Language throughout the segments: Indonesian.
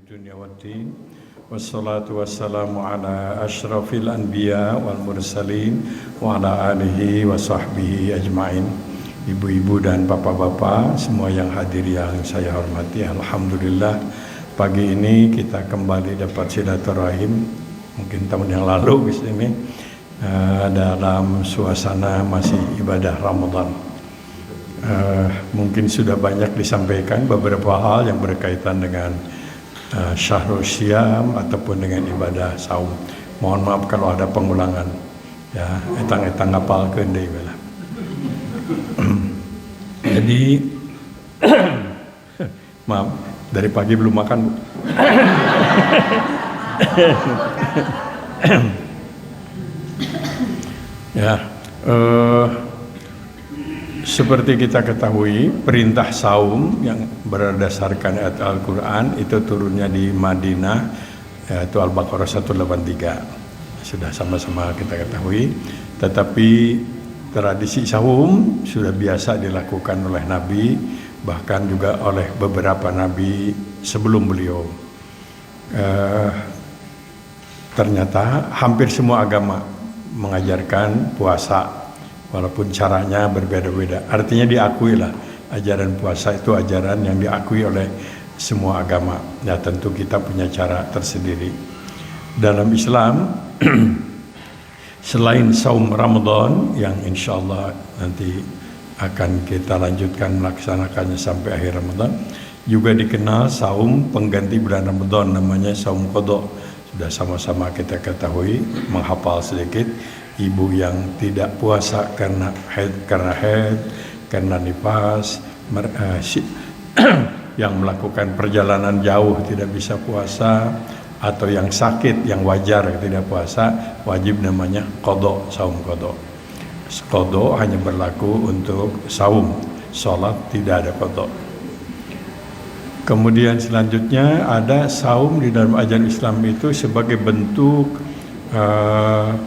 dunya waddin. Wassalatu wassalamu ala asyrafil anbiya wal mursalin wa ala alihi wa sahbihi ajmain. Ibu-ibu dan bapak-bapak semua yang hadir yang saya hormati, alhamdulillah pagi ini kita kembali dapat silaturahim. Mungkin tahun yang lalu di sini dalam suasana masih ibadah Ramadan. Mungkin sudah banyak disampaikan beberapa hal yang berkaitan dengan Syahrul Syam ataupun dengan ibadah saum. Mohon maaf kalau ada pengulangan. Ya, etang-etang ngapal keundai bala. Jadi maaf, dari pagi belum makan, Bu. Ya, seperti kita ketahui, perintah saum yang berdasarkan ayat Al-Quran itu turunnya di Madinah, yaitu Al-Baqarah 183. Sudah sama-sama kita ketahui. Tetapi tradisi saum sudah biasa dilakukan oleh Nabi, bahkan juga oleh beberapa Nabi sebelum beliau. Ternyata hampir semua agama mengajarkan puasa, walaupun caranya berbeda-beda. Artinya diakui lah, ajaran puasa itu ajaran yang diakui oleh semua agama. Ya tentu kita punya cara tersendiri. Dalam Islam, selain saum Ramadan yang insya Allah nanti akan kita lanjutkan melaksanakannya sampai akhir Ramadan, juga dikenal saum pengganti bulan Ramadan, namanya saum qadha. Sudah sama-sama kita ketahui, menghafal sedikit. Ibu yang tidak puasa karena haid, karena nifas, yang melakukan perjalanan jauh tidak bisa puasa, atau yang sakit, yang wajar tidak puasa, wajib namanya qadha, saum qadha. Qadha hanya berlaku untuk saum, sholat tidak ada qadha. Kemudian selanjutnya ada saum di dalam ajaran Islam itu sebagai bentuk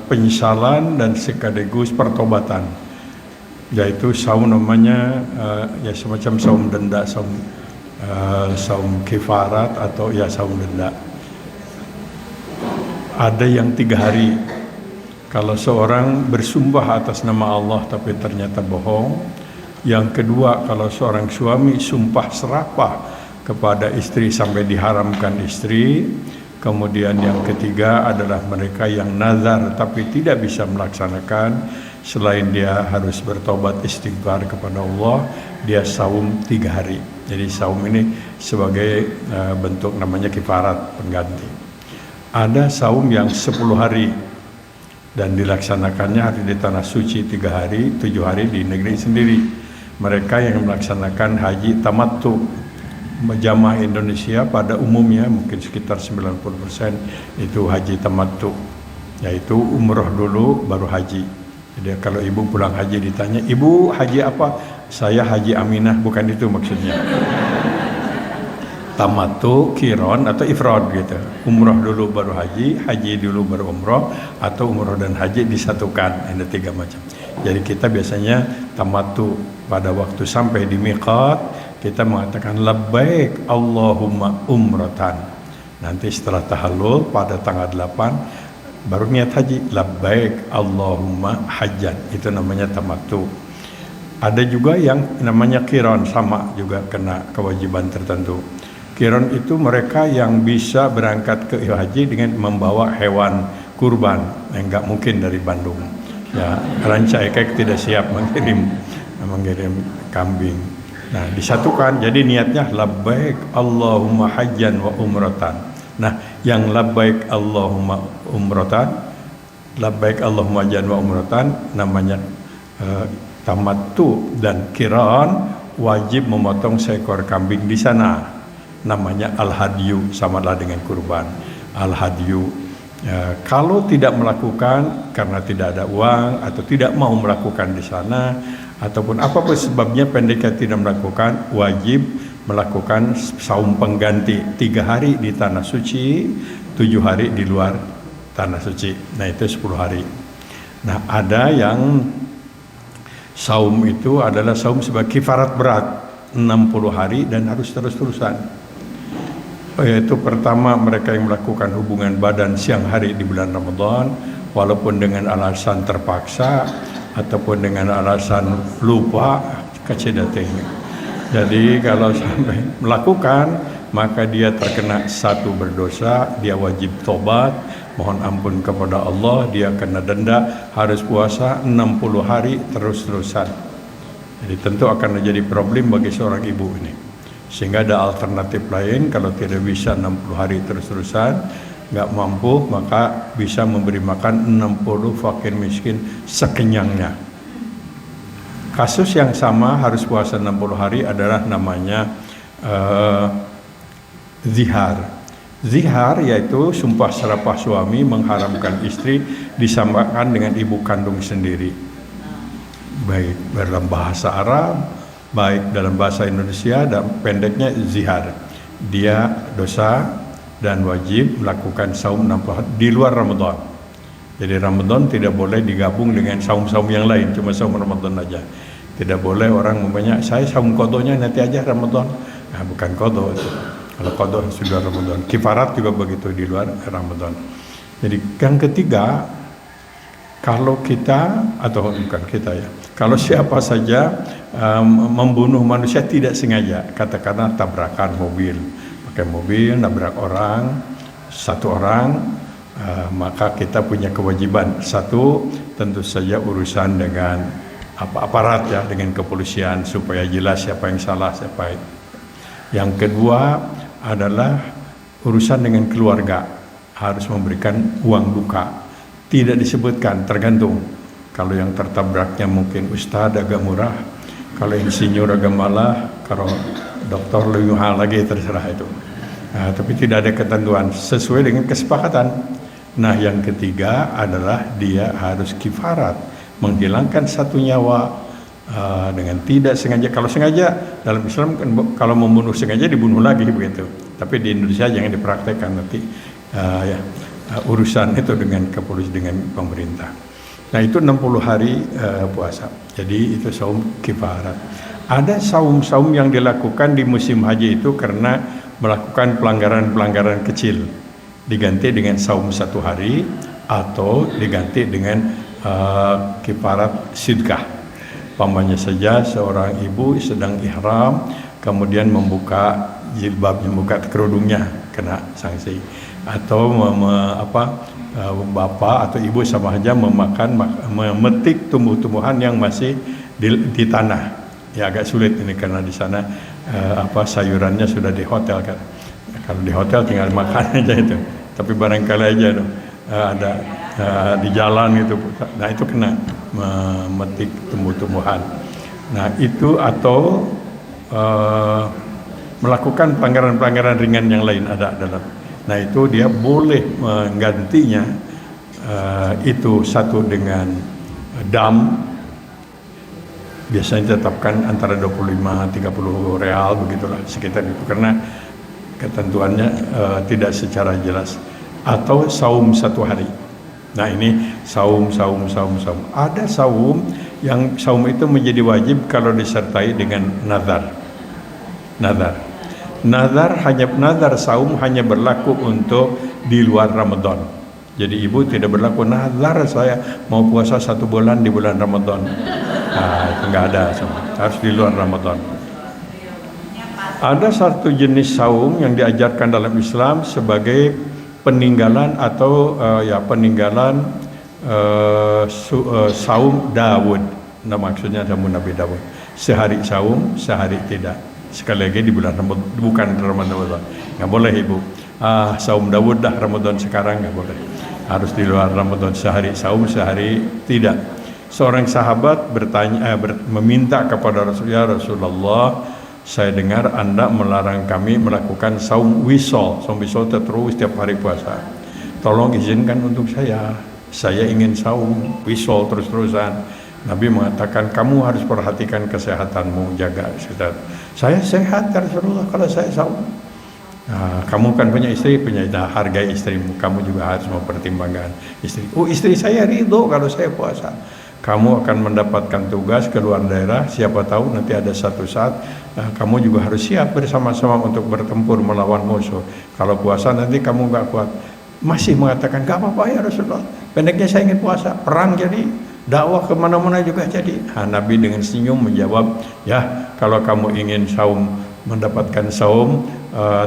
penyesalan dan sekaligus pertobatan, yaitu saum namanya ya semacam saum denda, saum kifarat atau ya saum denda. Ada yang 3 hari. Kalau seorang bersumpah atas nama Allah tapi ternyata bohong. Yang kedua, kalau seorang suami sumpah serapah kepada istri sampai diharamkan istri. Kemudian yang ketiga adalah mereka yang nazar tapi tidak bisa melaksanakan, selain dia harus bertobat istighfar kepada Allah, dia saum 3 hari. Jadi saum ini sebagai bentuk namanya kifarat, pengganti. Ada saum yang 10 hari dan dilaksanakannya hari di tanah suci 3 hari, 7 hari di negeri sendiri. Mereka yang melaksanakan haji tamattu, jamaah Indonesia pada umumnya mungkin sekitar 90% itu haji tamattu, yaitu umroh dulu baru haji. Jadi kalau ibu pulang haji ditanya, ibu haji apa? Saya haji Aminah, bukan itu maksudnya. Tamattu, qiran atau ifrad gitu. Umroh dulu baru haji, haji dulu baru umroh, atau umroh dan haji disatukan. Ada 3 macam. Jadi kita biasanya tamattu pada waktu sampai di miqat, kita mengatakan labbaik Allahumma umratan. Nanti setelah tahallul pada tanggal 8 baru niat haji, labbaik Allahumma hajjan. Itu namanya tamattu. Ada juga yang namanya qiran, sama juga kena kewajiban tertentu. Qiran itu mereka yang bisa berangkat ke haji dengan membawa hewan kurban, enggak mungkin dari Bandung. Ya, Rancai Kek tidak siap mengirim kambing. Nah, disatukan, jadi niatnya labbaik Allahumma hajjan wa umratan. Nah, yang labbaik Allahumma umratan, labbaik Allahumma hajjan wa umratan namanya tamattu, dan qiran wajib memotong seekor kambing di sana. Namanya al-hadyu, samalah dengan kurban. Al-hadyu. Kalau tidak melakukan karena tidak ada uang atau tidak mau melakukan di sana, ataupun apapun sebabnya pendekar tidak melakukan, wajib melakukan saum pengganti 3 hari di tanah suci, 7 hari di luar tanah suci. Nah itu 10 hari. Nah ada yang saum itu adalah saum sebagai kifarat berat 60 hari dan harus terus-terusan. Yaitu pertama, mereka yang melakukan hubungan badan siang hari di bulan Ramadan, walaupun dengan alasan terpaksa ataupun dengan alasan lupa kecedatnya. Jadi kalau sampai melakukan, maka dia terkena satu berdosa, dia wajib tobat, mohon ampun kepada Allah, dia kena denda, harus puasa 60 hari terus-terusan. Jadi tentu akan menjadi problem bagi seorang ibu ini. Sehingga ada alternatif lain, kalau tidak bisa 60 hari terus-terusan, nggak mampu, maka bisa memberi makan 60 fakir miskin sekenyangnya. Kasus yang sama harus puasa 60 hari adalah namanya zihar. Zihar yaitu sumpah serapah suami mengharamkan istri disamakan dengan ibu kandung sendiri. Baik dalam bahasa Arab, baik dalam bahasa Indonesia, dan pendeknya zihar. Dia dosa dan wajib melakukan saum 60 hari di luar Ramadan. Jadi Ramadan tidak boleh digabung dengan saum-saum yang lain, cuma saum Ramadan aja. Tidak boleh orang membanyak, saya saum kodonya nanti aja Ramadan. Nah, bukan kodo itu. Kalau kodo sudah Ramadan. Kifarat juga begitu di luar Ramadan. Jadi yang ketiga, kalau kita, atau bukan kita ya, kalau siapa saja membunuh manusia tidak sengaja, katakanlah tabrakan mobil, pakai mobil nabrak orang, satu orang, maka kita punya kewajiban. Satu, tentu saja urusan dengan aparat ya, dengan kepolisian supaya jelas siapa yang salah, siapa yang. Yang kedua adalah urusan dengan keluarga, harus memberikan uang duka. Tidak disebutkan, tergantung. Kalau yang tertabraknya mungkin ustadz agak murah, kalau insinyur agak malah, kalau dokter lebih mahal lagi, terserah itu. Nah, tapi tidak ada ketentuan, sesuai dengan kesepakatan. Nah, yang ketiga adalah dia harus kifarat, menghilangkan satu nyawa dengan tidak sengaja. Kalau sengaja dalam Islam kan, kalau membunuh sengaja dibunuh lagi begitu. Tapi di Indonesia jangan dipraktekkan, nanti urusan itu dengan kepolisian, dengan pemerintah. Nah, itu 60 hari puasa. Jadi itu saum kifarat. Ada saum-saum yang dilakukan di musim haji itu karena melakukan pelanggaran-pelanggaran kecil, diganti dengan saum 1 hari atau diganti dengan kifarat sidqah. Pamannya saja seorang ibu sedang ihram, kemudian membuka jilbabnya, membuka kerudungnya, kena sanksi. Atau bapak atau ibu sama saja memetik tumbuh-tumbuhan yang masih di tanah. Ya agak sulit ini karena di sana sayurannya sudah di hotel kan. Kalau di hotel tinggal makan aja itu. Tapi barangkali aja ada di jalan gitu. Nah, itu kena memetik tumbuh-tumbuhan. Nah, itu atau melakukan pelanggaran-pelanggaran ringan yang lain ada dalam. Nah, itu dia boleh menggantinya itu satu dengan dam, biasanya ditetapkan antara 25-30 real begitulah, sekitar itu, karena ketentuannya tidak secara jelas. Atau saum 1 hari. Nah, ini saum. Ada saum yang saum itu menjadi wajib kalau disertai dengan nazar. Nazar saum hanya berlaku untuk di luar Ramadan. Jadi ibu tidak berlaku nazar saya mau puasa 1 bulan di bulan Ramadan. Nah, itu nggak ada, harus di luar Ramadan. Ada satu jenis saum yang diajarkan dalam Islam sebagai peninggalan atau saum Dawud. Nah, maksudnya saum Nabi Dawud. Sehari saum, sehari tidak. Sekali lagi di bulan Ramadan, bukan Ramadan. Nggak boleh ibu. Saum Dawud dah Ramadan sekarang, nggak boleh. Harus di luar Ramadan, sehari saum, sehari tidak. Seorang sahabat meminta kepada Rasulullah, saya dengar Anda melarang kami melakukan saum wisol. Saum wisol terus setiap hari puasa. Tolong izinkan untuk saya. Saya ingin saum wisol terus-terusan. Nabi mengatakan, kamu harus perhatikan kesehatanmu, jaga kesehatan. Saya sehat ya Rasulullah kalau saya saum. Nah, kamu kan punya istri, hargai istrimu. Kamu juga harus mempertimbangkan istri. Oh, istri saya ridho kalau saya puasa. Kamu akan mendapatkan tugas keluar daerah, siapa tahu nanti ada satu saat kamu juga harus siap bersama-sama untuk bertempur melawan musuh. Kalau puasa nanti kamu nggak kuat, masih mengatakan gak apa-apa ya Rasulullah, pendeknya saya ingin puasa, perang jadi, dakwah kemana-mana juga jadi. Nabi dengan senyum menjawab, ya kalau kamu ingin saum, mendapatkan saum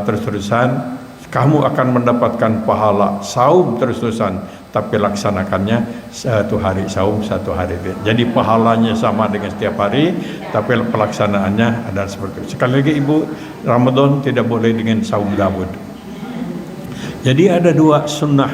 terus-terusan, kamu akan mendapatkan pahala saum terus-terusan, tapi laksanakannya satu hari saum, satu hari tidak. Jadi pahalanya sama dengan setiap hari, tapi pelaksanaannya adalah seperti itu. Sekali lagi Ibu, Ramadan tidak boleh dengan saum Daud. Jadi ada dua sunnah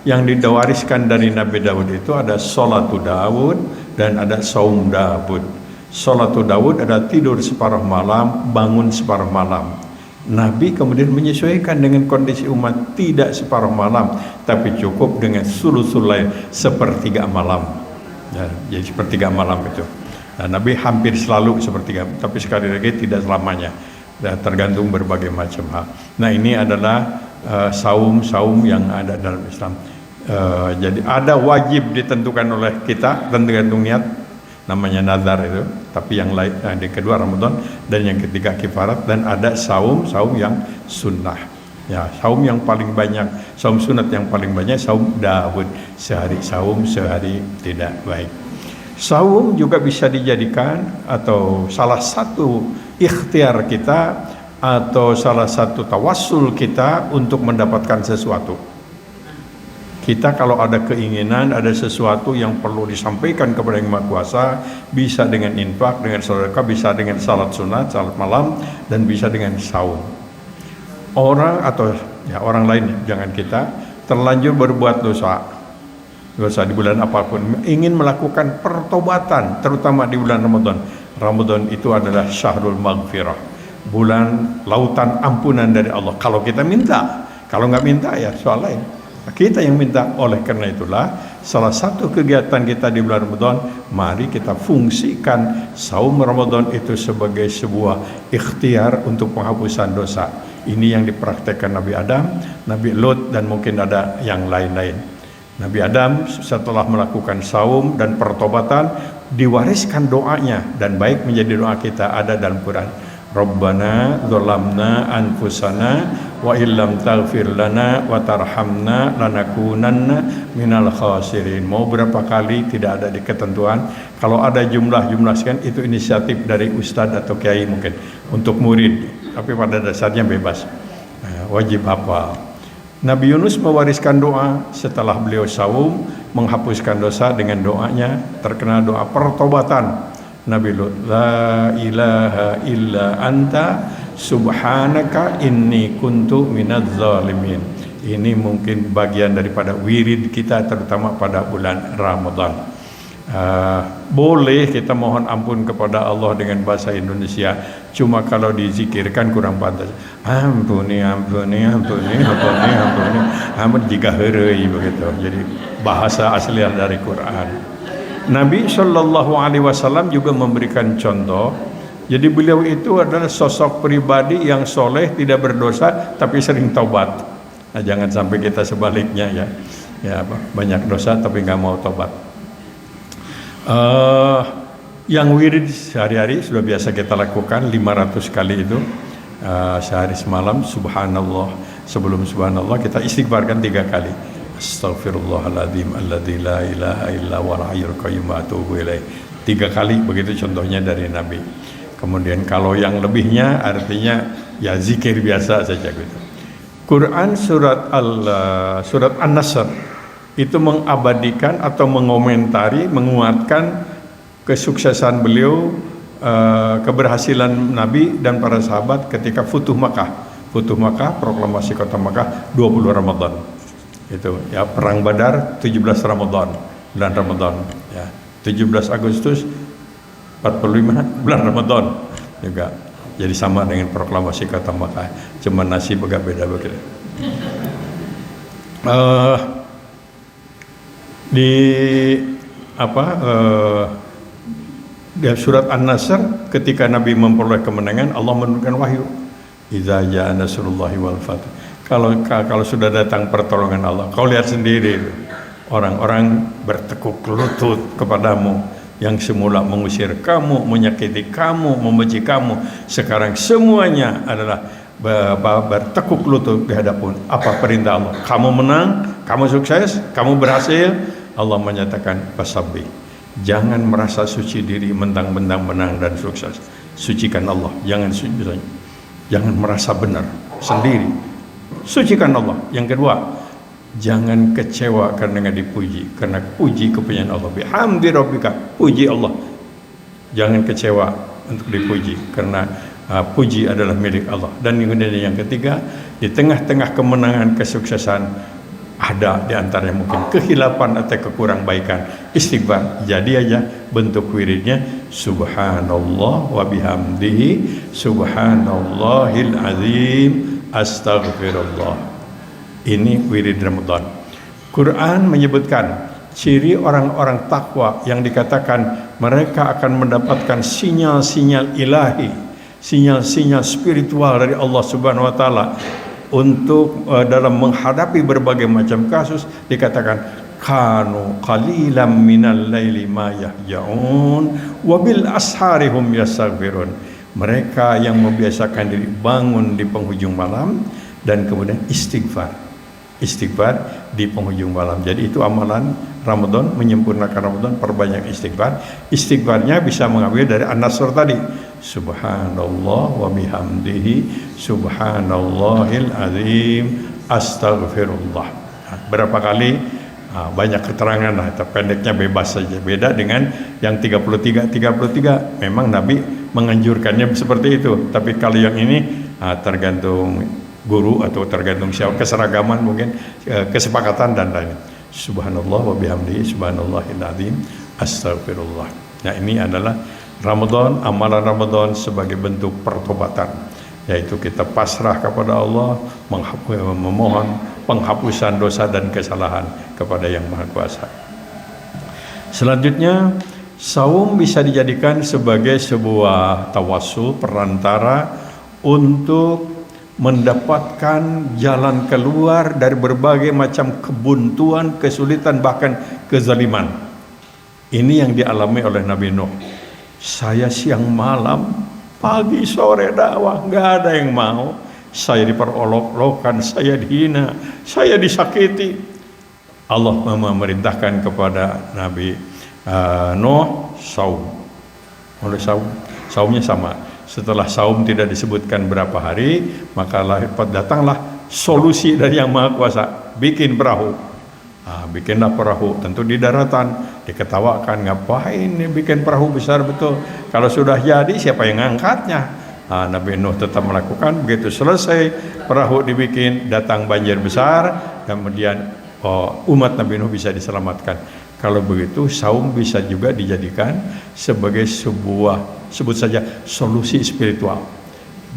yang diwariskan dari Nabi Daud itu, ada Salatu Daud dan ada Saum Daud. Salatu Daud ada tidur separuh malam, bangun separuh malam. Nabi kemudian menyesuaikan dengan kondisi umat, tidak separuh malam, tapi cukup dengan sulusul lail, sepertiga malam. Ya, jadi sepertiga malam itu. Nah, Nabi hampir selalu sepertiga, tapi sekali lagi tidak selamanya. Tergantung berbagai macam hal. Nah, ini adalah saum-saum yang ada dalam Islam. Jadi ada wajib ditentukan oleh kita, tergantung niat, namanya nazar itu. Tapi yang lain, yang kedua Ramadan, dan yang ketiga kifarat, dan ada saum yang sunnah. Ya, saum yang paling banyak, saum sunat yang paling banyak, saum Daud, sehari saum, sehari tidak baik. Saum juga bisa dijadikan atau salah satu ikhtiar kita atau salah satu tawassul kita untuk mendapatkan sesuatu. Kita kalau ada keinginan, ada sesuatu yang perlu disampaikan kepada Yang Maha Kuasa, bisa dengan infak, dengan sedekah, bisa dengan salat sunat, salat malam, dan bisa dengan saum. Orang atau ya orang lain, jangan kita, terlanjur berbuat dosa di bulan apapun, ingin melakukan pertobatan, terutama di bulan Ramadan. Ramadan itu adalah syahrul maghfirah, bulan lautan ampunan dari Allah. Kalau kita minta, kalau nggak minta ya soal lain. Kita yang minta. Oleh karena itulah salah satu kegiatan kita di bulan Ramadan, mari kita fungsikan saum Ramadan itu sebagai sebuah ikhtiar untuk penghapusan dosa. Ini yang dipraktekkan Nabi Adam, Nabi Lut, dan mungkin ada yang lain-lain. Nabi Adam setelah melakukan saum dan pertobatan, diwariskan doanya, dan baik menjadi doa kita ada dalam Quran. Rabbana dzalamna anfusana wa illam taghfir lana wa tarhamna lanakunanna minal khasirin. Mau berapa kali tidak ada di ketentuan. Kalau ada jumlah-jumlah sekian, itu inisiatif dari ustadz atau kiai mungkin untuk murid, tapi pada dasarnya bebas. Wajib hafal. Nabi Yunus mewariskan doa setelah beliau saum, menghapuskan dosa dengan doanya, terkenal doa pertobatan. Nabi Lut, la ilaha illa anta subhanaka inni kuntu minadz zalimin. Ini mungkin bagian daripada wirid kita, terutama pada bulan Ramadan. Boleh kita mohon ampun kepada Allah dengan bahasa Indonesia, cuma kalau dizikirkan kurang pantas. Ampuni, ampuni, ampuni, ampuni, ampuni, ampun jika heureuy begitu. Jadi bahasa asli dari Quran. Nabi Shallallahu Alaihi Wasallam juga memberikan contoh. Jadi beliau itu adalah sosok pribadi yang soleh, tidak berdosa, tapi sering taubat. Nah, jangan sampai kita sebaliknya ya. Ya, banyak dosa tapi nggak mau taubat. Yang wirid sehari-hari sudah biasa kita lakukan 500 kali itu, sehari semalam. Subhanallah, sebelum subhanallah kita istighfarkan 3 kali. Astaghfirullahaladzim alladzi la ilaha illa huwal hayyul qayyum wa atubu ilaih. 3 kali begitu contohnya dari Nabi. Kemudian kalau yang lebihnya artinya ya zikir biasa saja gitu. Quran surat An-Nasr itu mengabadikan atau mengomentari, menguatkan kesuksesan beliau, keberhasilan Nabi dan para sahabat ketika Futuh Makkah. Futuh Makkah, proklamasi kota Makkah 20 Ramadan. Itu ya, perang Badar 17 Ramadan, bulan Ramadan ya. 17 Agustus 45 bulan Ramadan juga. Jadi sama dengan proklamasi kota Makkah, cuma nasib agak beda begitu. Di surat An-Nasr ketika Nabi memperoleh kemenangan, Allah menurunkan wahyu. Idza jaa nasrullahi wal fath. Kalau sudah datang pertolongan Allah, kau lihat sendiri Orang-orang bertekuk lutut kepadamu, yang semula mengusir kamu, menyakiti kamu, membenci kamu, sekarang semuanya adalah bertekuk lutut di hadapan apa perintah Allah. Kamu menang, kamu sukses, kamu berhasil. Allah menyatakan fasabbih. Jangan merasa suci diri mentang-mentang menang dan sukses. Sucikan Allah, jangan merasa benar sendiri. Sucikan Allah. Yang kedua, jangan kecewa karena dipuji, karena puji kepunyaan Allah. Bihamdi rabbika, puji Allah. Jangan kecewa untuk dipuji, karena puji adalah milik Allah. Dan yang ketiga, di tengah-tengah kemenangan, kesuksesan, ada di antaranya mungkin kehilapan atau kekurang baikan, istighfar. Jadi aja bentuk wiridnya subhanallah wa bihamdihi subhanallahil azim astaghfirullah. Ini wirid Ramadan. Quran menyebutkan ciri orang-orang takwa yang dikatakan mereka akan mendapatkan sinyal-sinyal ilahi, sinyal-sinyal spiritual dari Allah Subhanahu wa taala untuk dalam menghadapi berbagai macam kasus. Dikatakan kanu qalilan minal laili ma yahjaun wa bil ashari hum yastaghfirun. Mereka yang membiasakan diri bangun di penghujung malam dan kemudian istighfar di penghujung malam. Jadi itu amalan Ramadan, menyempurnakan Ramadan, perbanyak istighfar. Istighfarnya bisa mengambil dari An-Nasr tadi, subhanallah wa bihamdihi subhanallahil azim astaghfirullah. Berapa kali? Banyak keterangan lah, pendeknya bebas saja. Beda dengan yang 33 memang Nabi menganjurkannya seperti itu. Tapi kalau yang ini tergantung guru atau tergantung siapa, keseragaman mungkin, kesepakatan dan lain. Subhanallah wa bihamdihi subhanallahil azim astaghfirullah. Nah, ini adalah Ramadan, amalan Ramadan sebagai bentuk pertobatan, yaitu kita pasrah kepada Allah, memohon penghapusan dosa dan kesalahan kepada Yang Maha Kuasa. Selanjutnya, saum bisa dijadikan sebagai sebuah tawassul, perantara untuk mendapatkan jalan keluar dari berbagai macam kebuntuan, kesulitan, bahkan kezaliman. Ini yang dialami oleh Nabi Nuh. Saya siang malam, pagi sore dakwah, nggak ada yang mau. Saya diperolok-olokkan, saya dihina, saya disakiti. Allah memerintahkan kepada Nabi Nuh saum. Oleh saumnya sama. Setelah saum tidak disebutkan berapa hari, maka datanglah solusi dari Yang Maha Kuasa, bikin perahu. Bikinlah perahu, tentu di daratan. Diketawakan, ngapain nih bikin perahu besar betul, kalau sudah jadi siapa yang ngangkatnya? Nabi Nuh tetap melakukan. Begitu selesai perahu dibikin, datang banjir besar, kemudian umat Nabi Nuh bisa diselamatkan. Kalau begitu, saum bisa juga dijadikan sebagai sebuah, sebut saja, solusi spiritual.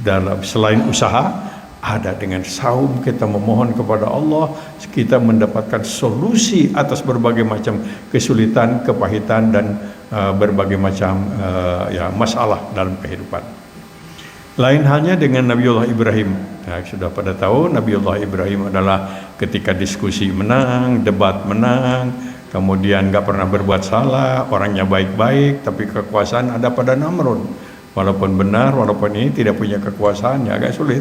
Dalam selain usaha, ada dengan saum kita memohon kepada Allah, kita mendapatkan solusi atas berbagai macam kesulitan, kepahitan, dan berbagai macam masalah dalam kehidupan. Lain halnya dengan Nabiullah Ibrahim. Sudah pada tahu Nabiullah Ibrahim adalah ketika diskusi menang, debat menang, kemudian nggak pernah berbuat salah, orangnya baik-baik, tapi kekuasaan ada pada Namrud. Walaupun benar, walaupun ini tidak punya kekuasaan, ya agak sulit,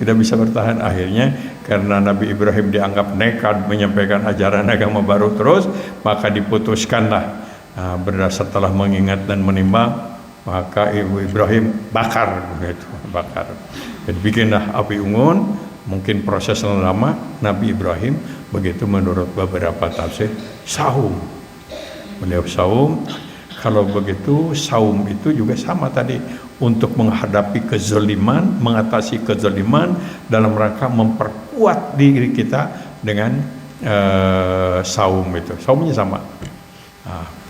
tidak bisa bertahan. Akhirnya karena Nabi Ibrahim dianggap nekat menyampaikan ajaran agama baru terus, maka diputuskanlah berdasar setelah mengingat dan menimbang, maka Ibu Ibrahim bakar, begitu, bakar. Jadi bikinlah api unggun. Mungkin proses lama Nabi Ibrahim begitu menurut beberapa tafsir saum. Beliau saum. Kalau begitu saum itu juga sama tadi, untuk menghadapi kezaliman, mengatasi kezaliman dalam rangka memperkuat diri kita dengan saum itu. Saumnya sama.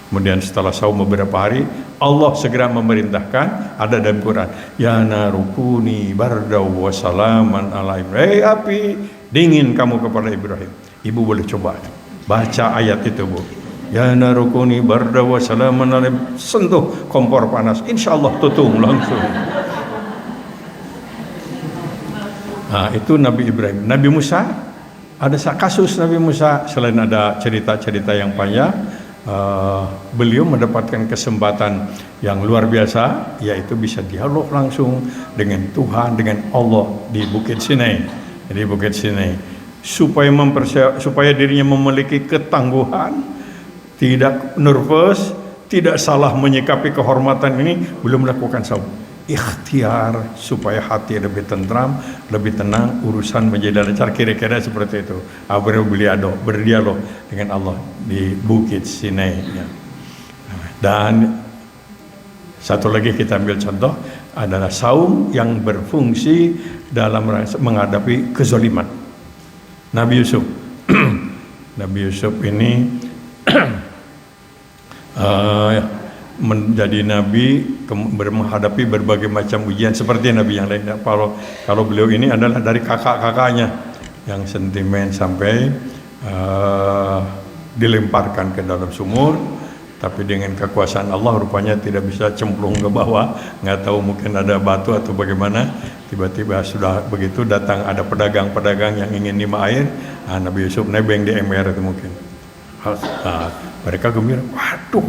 Kemudian setelah saum beberapa hari, Allah segera memerintahkan, ada dalam Quran, ya narukuni bardaw wa salaman ala Ibrahim. Api, dingin kamu kepada Ibrahim. Ibu boleh coba baca ayat itu, Bu. Ya narukuni bardaw wa salaman ala Ibrahim. Sentuh kompor panas, insya Allah tutung langsung. Itu Nabi Ibrahim. Nabi Musa ada kasus Nabi Musa, selain ada cerita-cerita yang panjang, beliau mendapatkan kesempatan yang luar biasa, yaitu bisa dialog langsung dengan Tuhan, dengan Allah di Bukit Sinai. Jadi Bukit Sinai, supaya dirinya memiliki ketangguhan, tidak nervous, tidak salah menyikapi kehormatan ini, belum melakukan saum. Ikhtiar supaya hati lebih tentram, lebih tenang, urusan menjadi lancar, kira-kira seperti itu. Berdialog dengan Allah di Bukit Sinai. Ya. Dan satu lagi kita ambil contoh adalah saum yang berfungsi dalam menghadapi kezaliman. Nabi Yusuf, Nabi Yusuf ini menjadi nabi menghadapi berbagai macam ujian seperti nabi yang lain. Kalau beliau ini adalah dari kakak-kakaknya yang sentimen sampai dilemparkan ke dalam sumur, tapi dengan kekuasaan Allah rupanya tidak bisa cemplung ke bawah, nggak tahu mungkin ada batu atau bagaimana. Tiba-tiba sudah begitu datang ada pedagang-pedagang yang ingin nimba air, Nabi Yusuf nebeng di ember itu mungkin. Mereka gembira, waduh,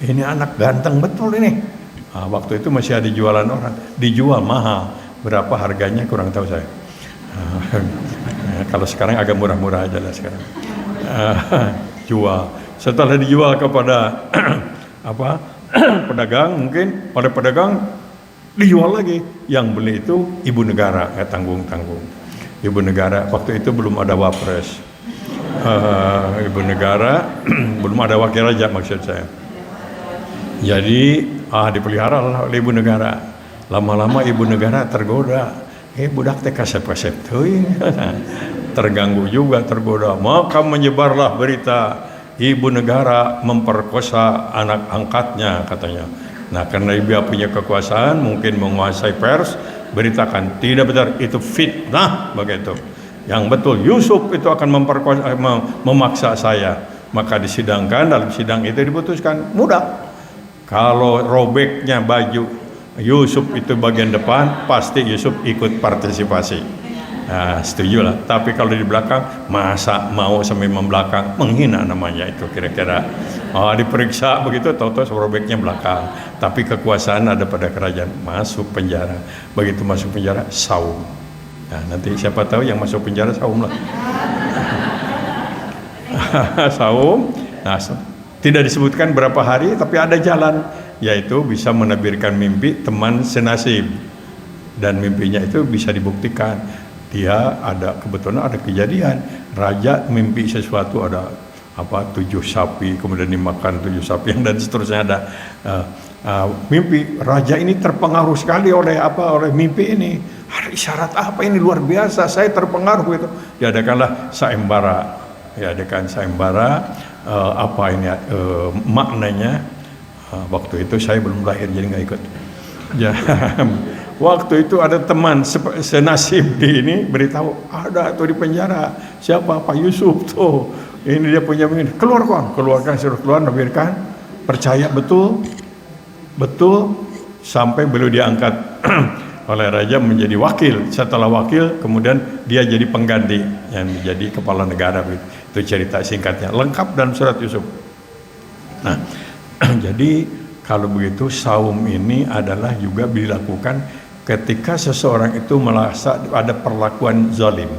ini anak ganteng betul ini. Waktu itu masih ada jualan orang, dijual mahal. Berapa harganya kurang tahu saya. Kalau sekarang agak murah-murah aja lah sekarang. Jual. Setelah dijual kepada pedagang, mungkin pada pedagang dijual lagi. Yang beli itu ibu negara, nggak tanggung-tanggung. Ibu negara waktu itu belum ada wapres. Ibu negara belum ada wakil raja maksud saya. Jadi dipelihara oleh ibu negara. Lama-lama ibu negara tergoda. Budak teh kasep-kasep teuing. Terganggu juga, tergoda. Maka menyebarlah berita ibu negara memperkosa anak angkatnya katanya. Nah, karena dia punya kekuasaan, mungkin menguasai pers, beritakan tidak benar, itu fitnah begitu. Yang betul Yusuf itu akan memaksa saya. Maka disidangkan, dalam sidang itu diputuskan mudah. Kalau robeknya baju Yusuf itu bagian depan, pasti Yusuf ikut partisipasi. Nah, setuju lah. Tapi kalau di belakang, masa mau sampai membelakang, menghina namanya itu kira-kira. Diperiksa begitu, tahu-tahu robeknya belakang. Tapi kekuasaan ada pada kerajaan, masuk penjara. Begitu masuk penjara, saum. Nah, nanti siapa tahu yang masuk penjara saum lah. Saum. Nah, tidak disebutkan berapa hari, tapi ada jalan, yaitu bisa menabirkan mimpi teman senasib, dan mimpinya itu bisa dibuktikan. Dia ada kebetulan ada kejadian raja mimpi sesuatu, ada 7 sapi kemudian dimakan 7 sapi yang dan seterusnya. Ada mimpi raja ini terpengaruh sekali oleh mimpi ini. Isyarat apa ini luar biasa, saya terpengaruh itu. Diadakanlah sayembara. Diadakan sayembara. Apa ini maknanya? Waktu itu saya belum lahir jadi nggak ikut. Waktu itu ada teman senasib di ini beritahu ada tuh di penjara siapa, Pak Yusuf tuh, ini dia punya begini, keluarkan suruh keluar, nabirkan, percaya betul sampai beliau diangkat oleh raja menjadi wakil. Setelah wakil kemudian dia jadi pengganti yang menjadi kepala negara. Itu cerita singkatnya, lengkap dalam surat Yusuf. Nah, jadi kalau begitu saum ini adalah juga dilakukan ketika seseorang itu merasa ada perlakuan zalim,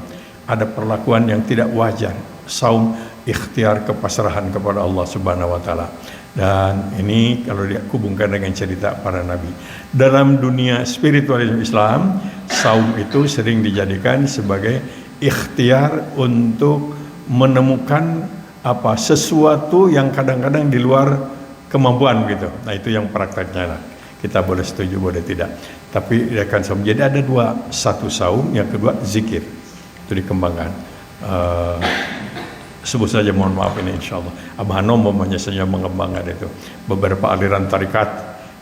ada perlakuan yang tidak wajar. Saum ikhtiar kepasrahan kepada Allah Subhanahu wa taala. Dan ini kalau dihubungkan dengan cerita para nabi. Dalam dunia spiritualisme Islam, saum itu sering dijadikan sebagai ikhtiar untuk menemukan sesuatu yang kadang-kadang di luar kemampuan gitu. Nah, itu yang prakteknya lah. Kita boleh setuju, boleh tidak. Tapi akan saum. Jadi ada dua, satu saum, yang kedua zikir. Itu dikembangkan. Sebut saja, mohon maaf ini insyaallah. Abah Hanom saja mengembangkan itu. Beberapa aliran tarikat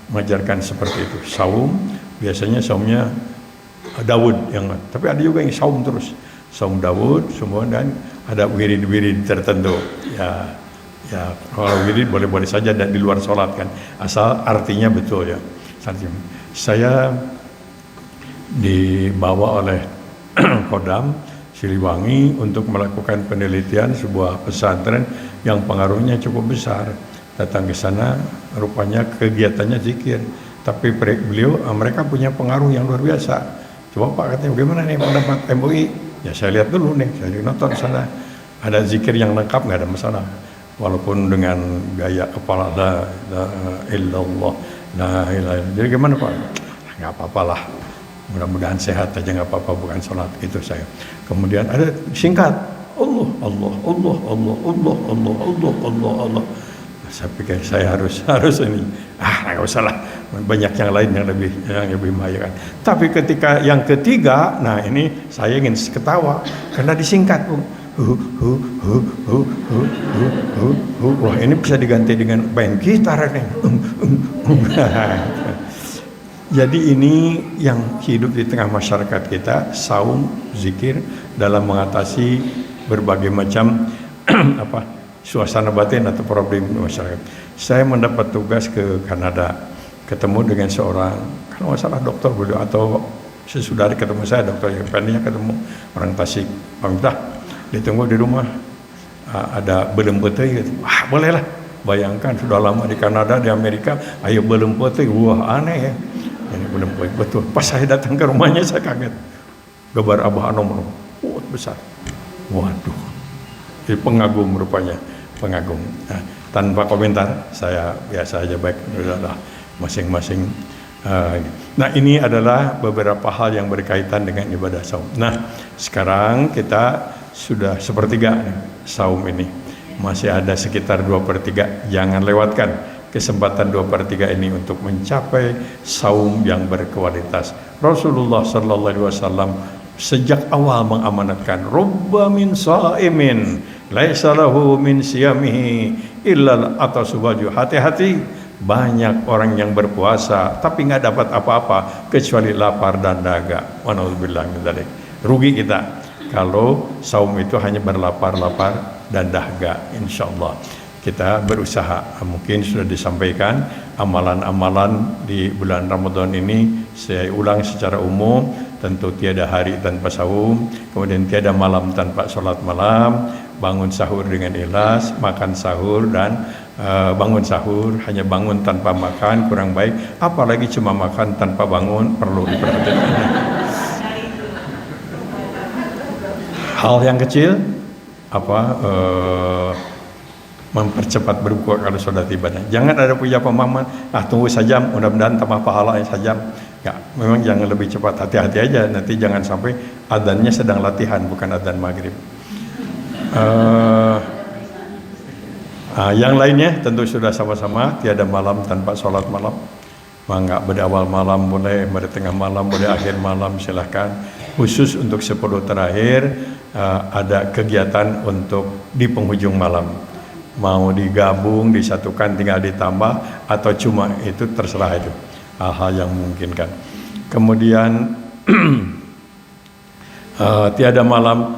mengajarkan seperti itu. Saum, biasanya saumnya Daud tapi ada juga yang saum terus. Saum Daud semua, dan ada wirid-wirid tertentu. Ya kalau wirid boleh-boleh saja dan di luar sholat kan, asal artinya betul ya. Saya dibawa oleh Kodam, Siliwangi untuk melakukan penelitian sebuah pesantren yang pengaruhnya cukup besar. Datang ke sana, rupanya kegiatannya zikir, tapi mereka punya pengaruh yang luar biasa. Coba Pak katanya, bagaimana nih pendapat MUI? Ya saya lihat dulu nih, saya nonton sana. Ada zikir yang lengkap, nggak ada masalah. Walaupun dengan gaya kepala la illallah, la ilaha. Jadi gimana Pak? Nggak apa-apalah. Mudah-mudahan sehat aja, nggak apa-apa, bukan sholat itu saya. Kemudian ada singkat, Allah, Allah, Allah, Allah, Allah, Allah, Allah, Allah, Allah. Saya pikir saya harus ini, nggak usah lah, banyak yang lain yang lebih membahayakan. Tapi ketika yang ketiga, nah ini saya ingin ketawa karena disingkat, wah ini bisa diganti dengan main gitar nih. Jadi ini yang hidup di tengah masyarakat kita, saum, zikir dalam mengatasi berbagai macam suasana batin atau problem masyarakat. Saya mendapat tugas ke Kanada, ketemu dengan seorang, kalau nggak salah dokter beliau atau sesudah ketemu saya dokter yang pendeknya ketemu orang Tasik, Bang dah ditunggu di rumah, ada belum putih gitu. Boleh lah, bayangkan sudah lama di Kanada, di Amerika, ayo belum putih, wah aneh ya. Ini belum betul. Pas saya datang ke rumahnya saya kaget. Gambar Abah Anom, besar. Waduh. Jadi pengagum rupanya, pengagum. Nah, tanpa komentar, saya biasa aja baik. Udahlah, masing-masing. Nah ini adalah beberapa hal yang berkaitan dengan ibadah saum. Nah sekarang kita sudah sepertiga nih, saum ini. Masih ada sekitar 2/3. Jangan lewatkan kesempatan 2/3 ini untuk mencapai saum yang berkualitas. Rasulullah sallallahu alaihi wasallam sejak awal mengamanatkan, rubba min shaimin laisa lahu min siyamihi illa atasubaju. Hati-hati, banyak orang yang berpuasa tapi nggak dapat apa-apa kecuali lapar dan dahaga. Wa na'udzubillah min dzalik. Rugi kita kalau saum itu hanya berlapar-lapar dan dahaga. Insyaallah kita berusaha. Mungkin sudah disampaikan amalan-amalan di bulan Ramadan ini. Saya ulang secara umum, tentu tiada hari tanpa saum, kemudian tiada malam tanpa sholat malam, bangun sahur dengan ikhlas, makan sahur dan bangun sahur. Hanya bangun tanpa makan kurang baik, apalagi cuma makan tanpa bangun, perlu diperhatikan. Hal yang kecil mempercepat berbuka kalau sudah tiba. Jangan ada punya pemahaman, tunggu saja, mudah-mudahan tambah pahala saja. Ya, memang jangan lebih cepat, hati-hati aja. Nanti jangan sampai adzannya sedang latihan, bukan adzan maghrib. Yang lainnya tentu sudah sama-sama, tiada malam tanpa sholat malam. Enggak pada awal malam boleh, pada tengah malam boleh, akhir malam silahkan. Khusus untuk 10 terakhir ada kegiatan untuk di penghujung malam. Mau digabung, disatukan, tinggal ditambah, atau cuma itu terserah, itu hal-hal yang memungkinkan. Kemudian tiada malam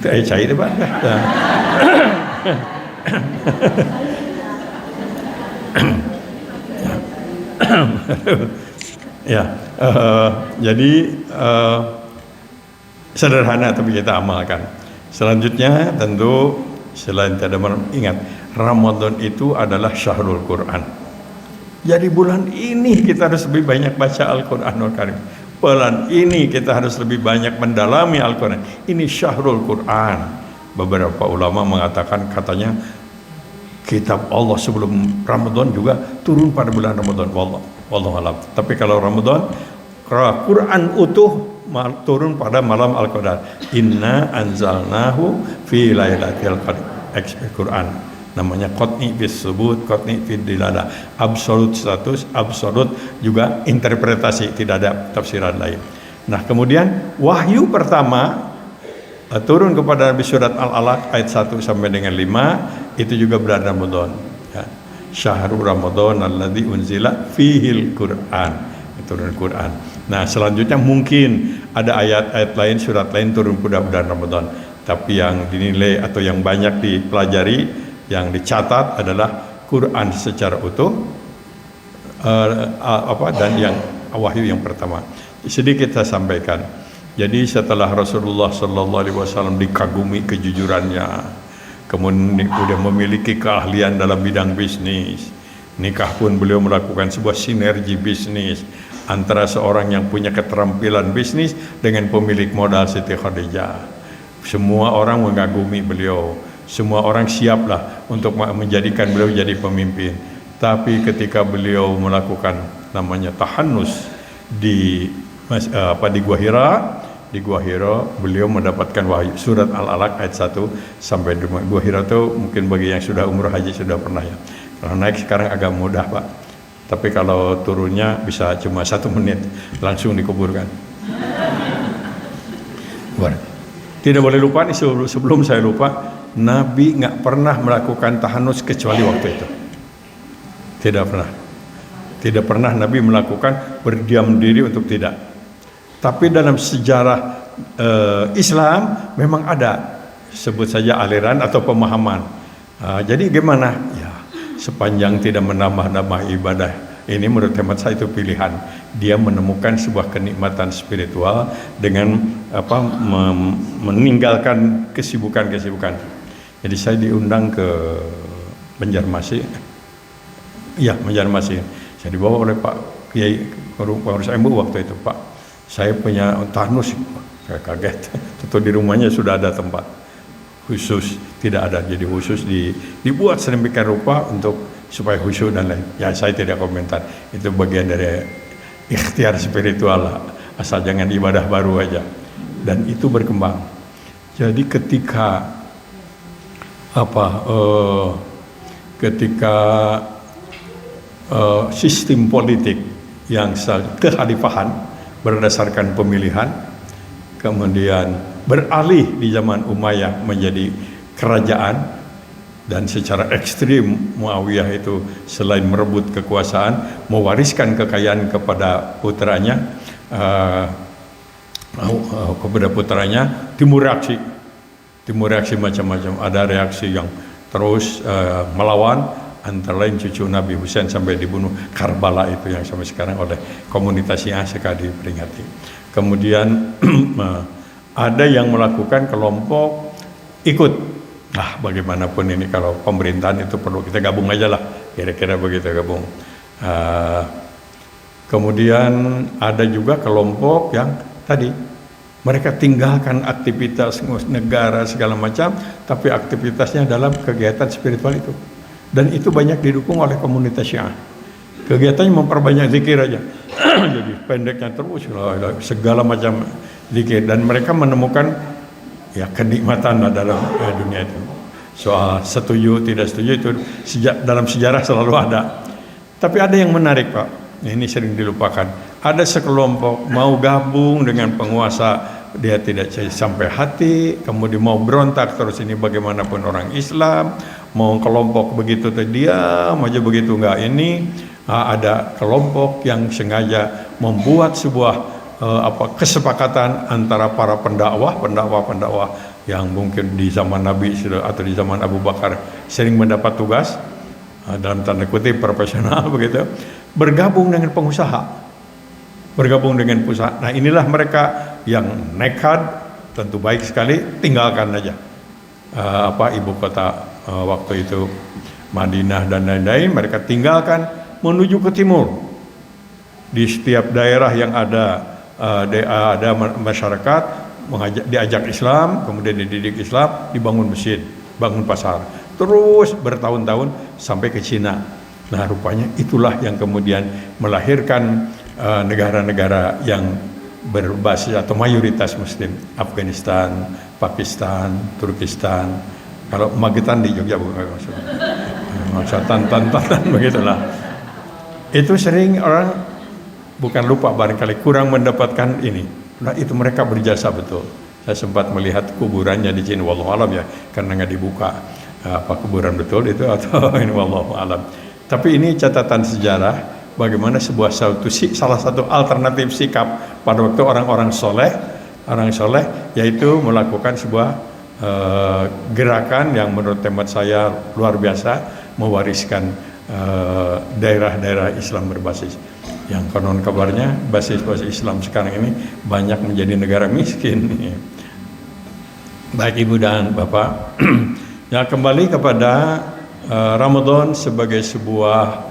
cair Pak. Ya, jadi sederhana tapi kita amalkan. Selanjutnya tentu selain tiada malam, ingat Ramadan itu adalah syahrul Quran. Jadi bulan ini kita harus lebih banyak baca Al-Quranul Karim. Bulan ini kita harus lebih banyak mendalami Al-Quran. Ini syahrul Quran. Beberapa ulama mengatakan, katanya kitab Allah sebelum Ramadan juga turun pada bulan Ramadan. Wallahu a'lam. Tapi kalau Ramadan, Quran utuh turun pada malam Al-Qadar. Inna anzalnahu fi lailatul qadar. Quran namanya qat'i bis subut, qat'i fid dilala. Absolut status, absolut juga interpretasi, tidak ada tafsiran lain. Nah, kemudian wahyu pertama turun kepada Nabi surat Al-Alaq ayat 1 sampai dengan 5, itu juga bulan Ramadan. Ya. Syahrul Ramadan alladzi unzila fihil Quran. Turun Quran. Nah, selanjutnya mungkin ada ayat-ayat lain, surat lain turun pada bulan Ramadan. Tapi yang dinilai atau yang banyak dipelajari, yang dicatat adalah Quran secara utuh, dan yang wahyu yang pertama. sedikit saya sampaikan. Jadi setelah Rasulullah SAW dikagumi kejujurannya, kemudian memiliki keahlian dalam bidang bisnis, nikah pun beliau melakukan sebuah sinergi bisnis antara seorang yang punya keterampilan bisnis dengan pemilik modal Siti Khadijah. Semua orang mengagumi beliau, semua orang siaplah untuk menjadikan beliau jadi pemimpin. Tapi ketika beliau melakukan namanya tahannus di Gua Hira, beliau mendapatkan wahyu surat Al-Alaq ayat 1 sampai 2. Gua Hira itu mungkin bagi yang sudah umroh haji sudah pernah ya. Kalau naik sekarang agak mudah Pak, tapi kalau turunnya bisa cuma 1 menit langsung dikuburkan. Tidak boleh lupa nih, sebelum saya lupa, Nabi nggak pernah melakukan tahanus kecuali waktu itu. Tidak pernah Nabi melakukan berdiam diri untuk tidak. Tapi dalam sejarah Islam memang ada, sebut saja aliran atau pemahaman. Jadi gimana? Ya, sepanjang tidak menambah-nambah ibadah. Ini menurut hemat saya itu pilihan. Dia menemukan sebuah kenikmatan spiritual dengan meninggalkan kesibukan-kesibukan. Jadi saya diundang ke Banjarmasin. Iya, Banjarmasin. Saya dibawa oleh Pak Kiai Pengurus MU waktu itu, Pak. Saya punya tahanus, saya kaget. Tentu di rumahnya sudah ada tempat khusus, tidak ada. Jadi khusus dibuat sedemikian rupa untuk supaya khusyuk dan lain. Ya saya tidak komentar. Itu bagian dari ikhtiar spiritual lah. Asal jangan ibadah baru aja. Dan itu berkembang. Jadi ketika sistem politik yang kekhalifahan berdasarkan pemilihan, kemudian beralih di zaman Umayyah menjadi kerajaan, dan secara ekstrim Muawiyah itu selain merebut kekuasaan, mewariskan kekayaan kepada putranya, timur reaksi macam-macam. Ada reaksi yang terus melawan, antara lain cucu Nabi Husain sampai dibunuh Karbala itu yang sampai sekarang oleh komunitas Syiah sekali diperingati. Kemudian ada yang melakukan kelompok ikut. Nah, bagaimanapun ini kalau pemerintahan itu perlu kita gabung aja lah, kira-kira begitu, gabung. Kemudian ada juga kelompok yang tadi mereka tinggalkan aktivitas negara segala macam, tapi aktivitasnya dalam kegiatan spiritual itu. Dan itu banyak didukung oleh komunitas Syiah. Kegiatannya memperbanyak zikir aja. Jadi pendeknya terus segala macam zikir, dan mereka menemukan ya kenikmatan dalam dunia itu. Soal setuju tidak setuju itu dalam sejarah selalu ada. Tapi ada yang menarik Pak, ini sering dilupakan. Ada sekelompok mau gabung dengan penguasa, dia tidak sampai hati, kemudian mau berontak terus. Ini bagaimanapun orang Islam, mau kelompok begitu diam aja begitu enggak. Ini ada kelompok yang sengaja membuat sebuah kesepakatan antara para pendakwah yang mungkin di zaman Nabi atau di zaman Abu Bakar sering mendapat tugas dalam tanda kutip profesional begitu, bergabung dengan pengusaha. Nah, inilah mereka yang nekat, tentu baik sekali, tinggalkan aja ibu kota waktu itu Madinah dan lain-lain, mereka tinggalkan menuju ke timur. Di setiap daerah yang ada masyarakat diajak Islam, kemudian dididik Islam, dibangun masjid, bangun pasar, terus bertahun-tahun sampai ke Cina. Nah, rupanya itulah yang kemudian melahirkan negara-negara yang berbasis atau mayoritas Muslim, Afghanistan, Pakistan, Turkistan. Kalau Magetan di Jogja bukan maksud tantan begitulah. Itu sering orang bukan lupa, barangkali kurang mendapatkan ini. Nah, itu mereka berjasa betul. Saya sempat melihat kuburannya di sini, wallahu alam ya, karena nggak dibuka apa kuburan betul itu atau ini, wallahu alam. Tapi ini catatan sejarah. Bagaimana salah satu alternatif sikap pada waktu orang soleh, yaitu melakukan sebuah gerakan yang menurut hemat saya luar biasa, mewariskan daerah-daerah Islam berbasis. yang konon kabarnya basis Islam sekarang ini banyak menjadi negara miskin. Baik Ibu dan Bapak, ya kembali kepada Ramadan sebagai sebuah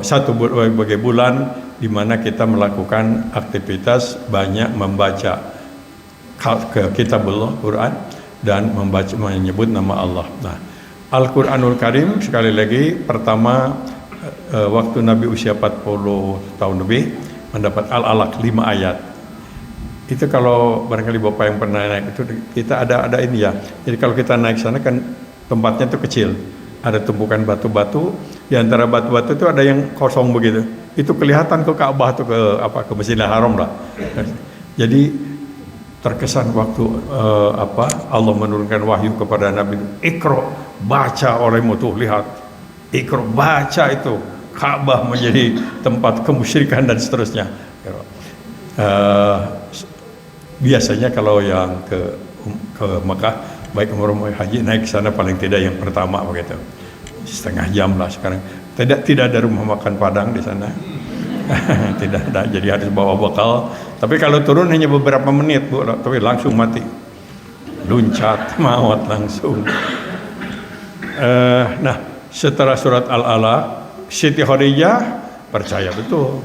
sebagai bulan di mana kita melakukan aktivitas banyak membaca kitabullah Quran dan menyebut nama Allah. Nah, Al-Quranul Karim sekali lagi pertama waktu Nabi usia 40 tahun lebih mendapat Al-Alaq 5 ayat. Itu kalau barangkali Bapak yang pernah naik itu kita ada ini ya. Jadi kalau kita naik sana kan tempatnya itu kecil. Ada tumpukan batu-batu, di antara batu-batu itu ada yang kosong begitu. Itu kelihatan ke Ka'bah tuh ke Masjidil Haram lah. Jadi terkesan waktu Allah menurunkan wahyu kepada Nabi, Iqra, baca olehmu tuh, lihat. Iqra, baca itu. Ka'bah menjadi tempat kemusyrikan dan seterusnya. Biasanya kalau yang ke Mekah, baik umroh maupun haji, naik ke sana paling tidak yang pertama begitu, setengah jam lah. Sekarang tidak ada rumah makan Padang di sana. Tidak ada, jadi harus bawa bekal. Tapi kalau turun hanya beberapa menit Bu, tapi langsung mati, luncat maut langsung. Nah, setelah surat Al-Alaq, Siti Khadijah percaya betul.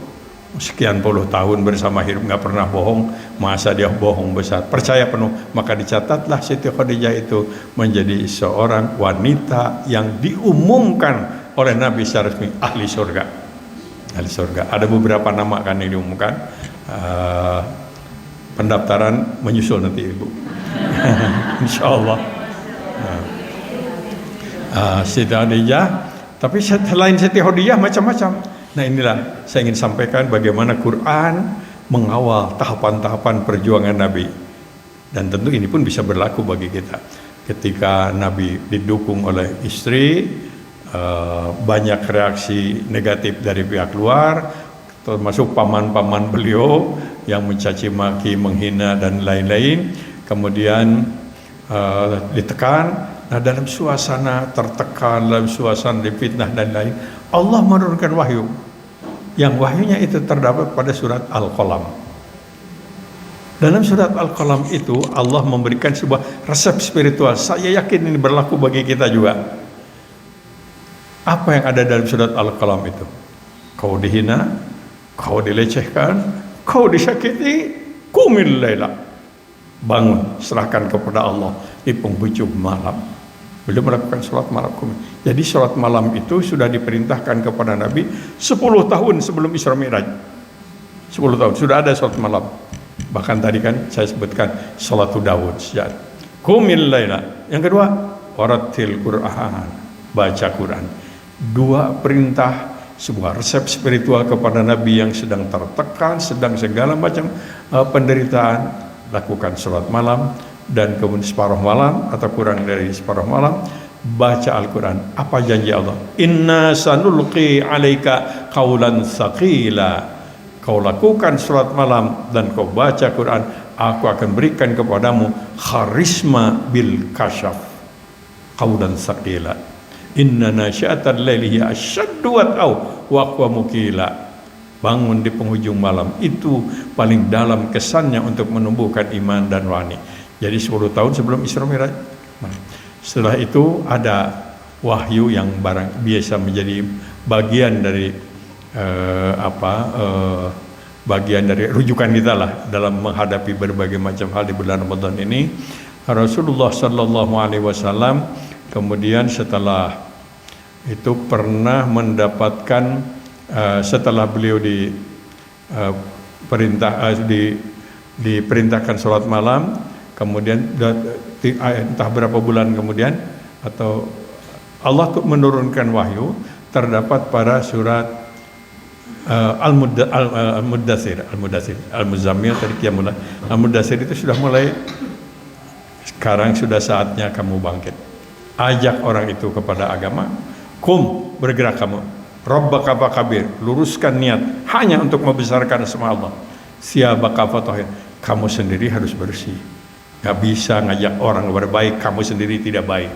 Sekian puluh tahun bersama hidup nggak pernah bohong, masa dia bohong besar, percaya penuh. Maka dicatatlah Siti Khadijah itu menjadi seorang wanita yang diumumkan oleh Nabi secara resmi ahli surga. Ahli surga. Ada beberapa nama kan yang diumumkan. Pendaftaran menyusul nanti Ibu. Insya Allah. Siti Khadijah. Tapi selain Siti Khadijah macam-macam. Nah inilah saya ingin sampaikan bagaimana Quran mengawal tahapan-tahapan perjuangan Nabi. Dan tentu ini pun bisa berlaku bagi kita. Ketika Nabi didukung oleh istri, banyak reaksi negatif dari pihak luar, termasuk paman-paman beliau yang mencaci maki, menghina dan lain-lain. Kemudian ditekan. Nah dalam suasana tertekan, dalam suasana difitnah dan lain, Allah menurunkan wahyu. Yang wahyunya itu terdapat pada surat Al-Qalam. Dalam surat Al-Qalam itu Allah memberikan sebuah resep spiritual. Saya yakin ini berlaku bagi kita juga. Apa yang ada dalam surat Al-Qalam itu? Kau dihina, kau dilecehkan, kau disakiti, qumil laila. Bangun, serahkan kepada Allah di penghujung malam. Beliau melakukan sholat malam. Jadi sholat malam itu sudah diperintahkan kepada Nabi 10 tahun sebelum Isra Mi'raj. 10 tahun sudah ada sholat malam. Bahkan tadi kan saya sebutkan Sholatu Daud. Qumil laila. Yang kedua, warattil Qur'an, baca Quran. Dua perintah, sebuah resep spiritual kepada Nabi yang sedang tertekan, sedang segala macam penderitaan. Lakukan sholat malam. Dan kemudian separuh malam atau kurang dari separuh malam baca Al-Quran. Apa janji Allah? Inna sanulqi alaika qaulan tsaqila. Kau lakukan surat malam dan kau baca Quran, aku akan berikan kepadamu kharisma bil kasyaf. Qaulan tsaqila. Inna nasyiatal laili hiya asyaddu wat'au wa aqwamu qila. Bangun di penghujung malam itu paling dalam kesannya untuk menumbuhkan iman dan wani. Jadi 10 tahun sebelum Isra Mi'raj. Setelah itu ada wahyu yang biasa menjadi bagian dari bagian dari rujukan kita lah dalam menghadapi berbagai macam hal di bulan Ramadan ini. Rasulullah Sallallahu Alaihi Wasallam kemudian setelah itu pernah mendapatkan setelah beliau diperintahkan sholat malam. Kemudian entah berapa bulan kemudian atau Allah menurunkan wahyu terdapat pada surat Al-Mudathir, Al-Muzammil tadi qiyamul lail. Al-Mudathir itu sudah mulai, sekarang sudah saatnya kamu bangkit. Ajak orang itu kepada agama. Kum, bergerak kamu. Rabbaka fakabir, luruskan niat hanya untuk membesarkan nama Allah. Siyabaka fatahir, kamu sendiri harus bersih. Gak bisa ngajak orang berbaik, kamu sendiri tidak baik.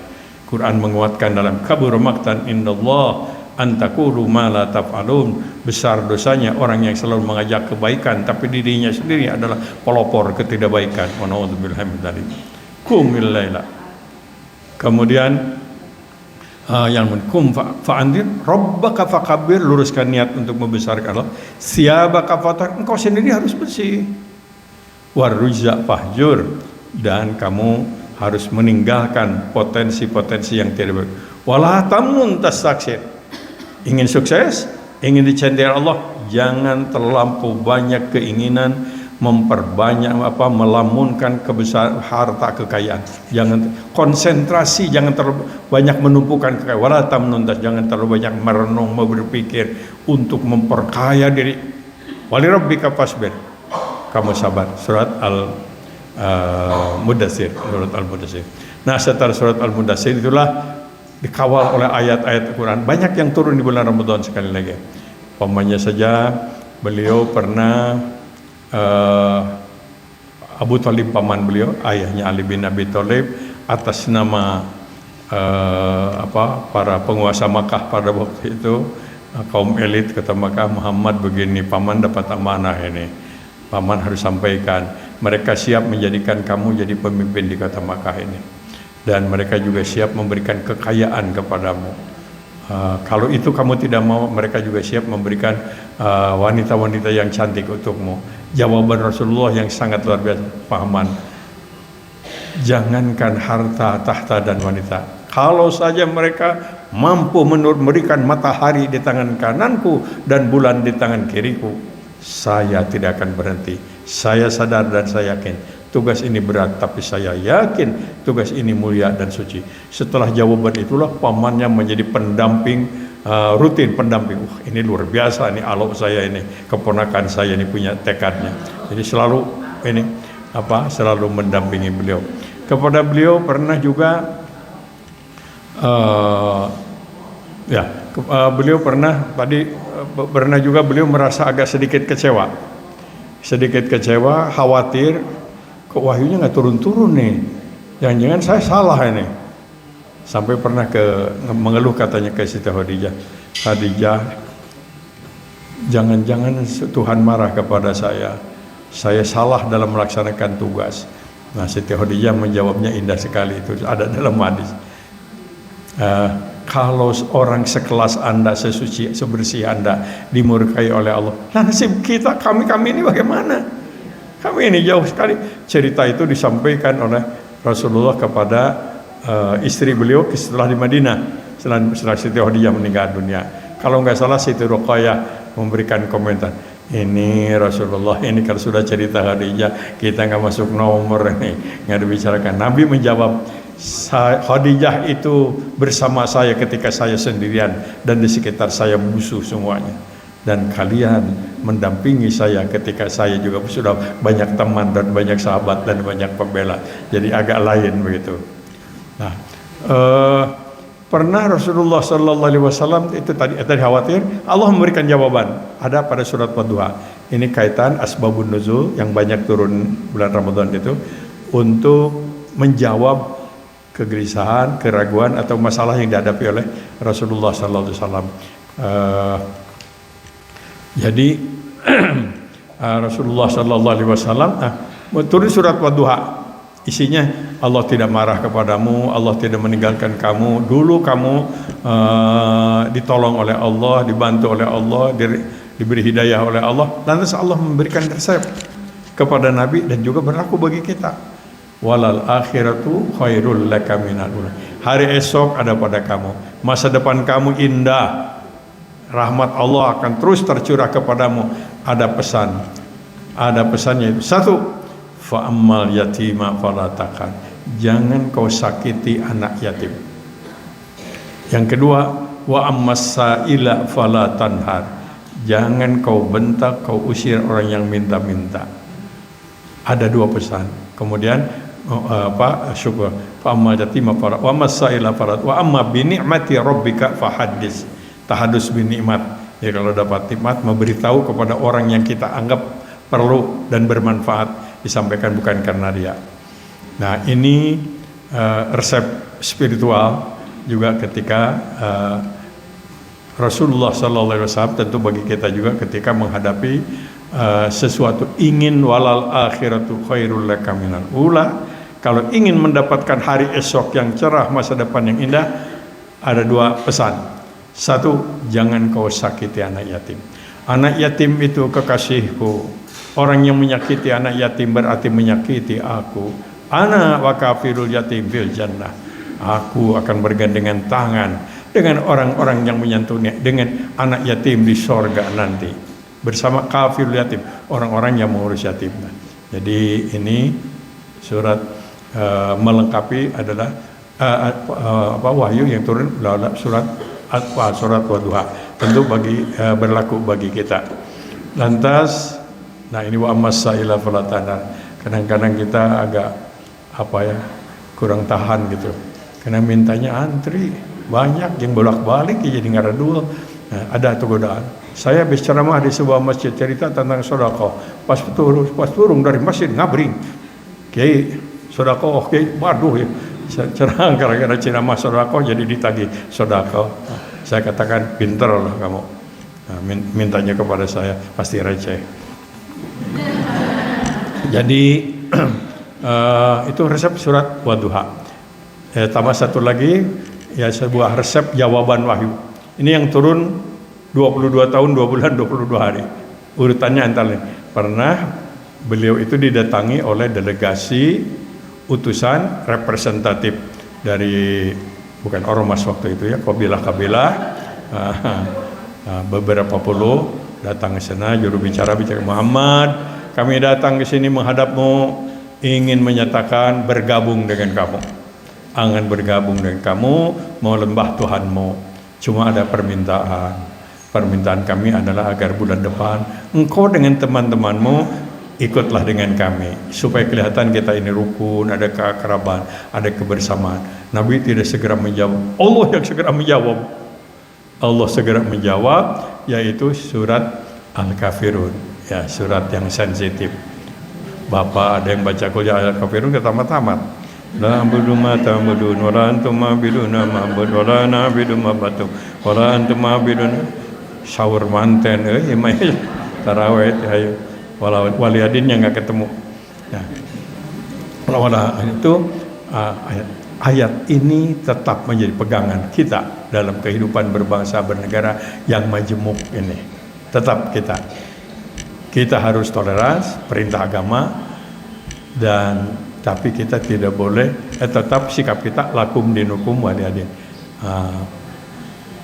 Quran menguatkan dalam kabur maqtan indallah Antaqulu ma la taf'alun. Besar dosanya orang yang selalu mengajak kebaikan tapi dirinya sendiri adalah pelopor ketidakbaikan. Wa na'udzubillahi min dzalik. Qumil laila. Kemudian yang kum fa'andir rabbaka fakabbir, luruskan niat untuk membesarkan Allah. Siyabaka fatar, engkau sendiri harus bersih. Warujza fahjur, dan kamu harus meninggalkan potensi-potensi yang tidak baik. Wala tamun tastaksir. Ingin sukses, ingin dicintai Allah, jangan terlampau banyak keinginan memperbanyak melamunkan kebesaran harta kekayaan. Jangan konsentrasi, jangan terlalu banyak menumpukan kekayaan. Wala tamnun, jangan terlalu banyak merenung, berpikir untuk memperkaya diri. Wali rabbika fasbir, kamu sabar. Surat Al-Mudatsir, Nah, setelah surat Al-Mudatsir itulah dikawal oleh ayat-ayat Al-Quran. Banyak yang turun di bulan Ramadan sekali lagi. Pamannya saja beliau pernah Abu Thalib, paman beliau, ayahnya Ali bin Abi Thalib, atas nama para penguasa Makkah pada waktu itu, kaum elit kata Makkah, Muhammad begini, paman dapat amanah ini, paman harus sampaikan, mereka siap menjadikan kamu jadi pemimpin di kota Makkah ini, dan mereka juga siap memberikan kekayaan kepadamu. Kalau itu kamu tidak mau, mereka juga siap memberikan wanita-wanita yang cantik untukmu. Jawaban Rasulullah yang sangat luar biasa, paman, jangankan harta, tahta dan wanita, kalau saja mereka mampu memberikan matahari di tangan kananku dan bulan di tangan kiriku, saya tidak akan berhenti. Saya sadar dan saya yakin tugas ini berat, tapi saya yakin tugas ini mulia dan suci. Setelah jawaban itulah pamannya menjadi pendamping, rutin pendamping. Ini luar biasa, ini alok saya ini, keponakan saya ini punya tekadnya. Jadi selalu selalu mendampingi beliau. Kepada beliau pernah juga beliau pernah juga beliau merasa agak sedikit kecewa, khawatir kok wahyunya nggak turun-turun nih, jangan-jangan saya salah ini. Sampai pernah mengeluh katanya ke Siti Khadijah, jangan-jangan Tuhan marah kepada saya salah dalam melaksanakan tugas. Nah, Siti Khadijah menjawabnya indah sekali, itu ada dalam hadis. Kalau orang sekelas Anda, sesuci, sebersih Anda dimurkai oleh Allah, nasib kita, kami ini bagaimana? Kami ini jauh sekali. Cerita itu disampaikan oleh Rasulullah kepada istri beliau setelah di Madinah, setelah Siti Khadijah meninggal dunia. Kalau nggak salah Siti Ruqayyah memberikan komentar, ini Rasulullah, ini kalau sudah cerita Khadijah kita nggak masuk nomor ini, nggak dibicarakan. Nabi menjawab, Khadijah itu bersama saya ketika saya sendirian dan di sekitar saya musuh semuanya, dan kalian mendampingi saya ketika saya juga sudah banyak teman dan banyak sahabat dan banyak pembela. Jadi agak lain begitu. Nah, pernah Rasulullah Sallallahu Alaihi Wasallam itu tadi khawatir, Allah memberikan jawaban. Ada pada surat Wadduha. Ini kaitan asbabun nuzul yang banyak turun bulan Ramadan itu untuk menjawab kegelisahan, keraguan atau masalah yang dihadapi oleh Rasulullah Sallallahu Alaihi Wasallam. Jadi Rasulullah Sallallahu Alaihi Wasallam turun surat Wadduha. Isinya, Allah tidak marah kepadamu, Allah tidak meninggalkan kamu. Dulu kamu ditolong oleh Allah, dibantu oleh Allah, diberi hidayah oleh Allah. Lantas Allah memberikan resep kepada Nabi dan juga berlaku bagi kita. Walal akhiratu khairul laka minal ula. Hari esok ada pada kamu, masa depan kamu indah. Rahmat Allah akan terus tercurah kepadamu. Ada pesannya. Satu, fa ammal yatima fala taqhar, jangan kau sakiti anak yatim. Yang kedua, wa ammas sa'ila fala tanhar, jangan kau bentak, kau usir orang yang minta-minta. Ada dua pesan. Kemudian syukur, fa ammal yatima fala wa ammas sa'ila fala wa amma bi ni'mati rabbika fahaddits. Tahadus bi nikmat. Ya, kalau dapat nikmat memberitahu kepada orang yang kita anggap perlu dan bermanfaat, disampaikan bukan karena dia. Nah, ini resep spiritual juga ketika Rasulullah SAW tentu bagi kita juga ketika menghadapi sesuatu, ingin walal akhiratu khairul laka minal ula, kalau ingin mendapatkan hari esok yang cerah, masa depan yang indah, ada dua pesan. Satu, jangan kau sakiti anak yatim. Anak yatim itu kekasihku. Orang yang menyakiti anak yatim berarti menyakiti aku. Ana wa kafirul yatim fil jannah. Aku akan bergandengan tangan dengan orang-orang yang menyantuni, dengan anak yatim di sorga nanti, bersama kafirul yatim, orang-orang yang mengurus yatim. Jadi ini surat melengkapi adalah wahyu yang turun surat Wadduha, tentu berlaku bagi kita. Lantas, nah ini wa amsaila falatana. Kadang-kadang kita agak kurang tahan gitu, karena mintanya antri banyak yang bolak-balik jadi ngaradul. Nah, ada tuh godaan. Saya habis ceramah di sebuah masjid cerita tentang sedekah. Pas turun dari masjid ngabring. Kiai sedekah, oke, waduh ya. Cerang gara-gara ceramah sedekah jadi ditagih sedekah. Nah, saya katakan pinter lah kamu. Nah, mintanya kepada saya pasti receh. Jadi itu resep surat Wadduha. Tambah satu lagi, ya sebuah resep jawaban wahyu. Ini yang turun 22 tahun 2 bulan 22 hari. Urutannya antara lain. Pernah beliau itu didatangi oleh delegasi utusan representatif dari, bukan ormas waktu itu ya, kabilah-kabilah, beberapa puluh datang ke sana. Juru bicara Muhammad, kami datang ke sini menghadapmu, ingin menyatakan bergabung dengan kamu. Angan bergabung dengan kamu, mau lembah Tuhanmu. Cuma ada permintaan. Permintaan kami adalah agar bulan depan engkau dengan teman-temanmu ikutlah dengan kami, supaya kelihatan kita ini rukun, ada keakraban, ada kebersamaan. Nabi tidak segera menjawab, Allah yang segera menjawab. Allah segera menjawab, yaitu surat Al-Kafirun, ya, surat yang sensitif. Bapak ada yang baca qul ya Al-Kafirun ke tamat-tamat. La abudu ma ta'budun wa la antum ma'buduna ma'bud wa la na'budu ma batu wa la antum ma'budun sahur manten tarawih ayo waliadin yang enggak ketemu. Nah, wala itu ayat ini tetap menjadi pegangan kita dalam kehidupan berbangsa bernegara yang majemuk ini. Tetap kita harus toleransi perintah agama, dan tapi kita tidak boleh tetap sikap kita lakum dinukum waliyadin,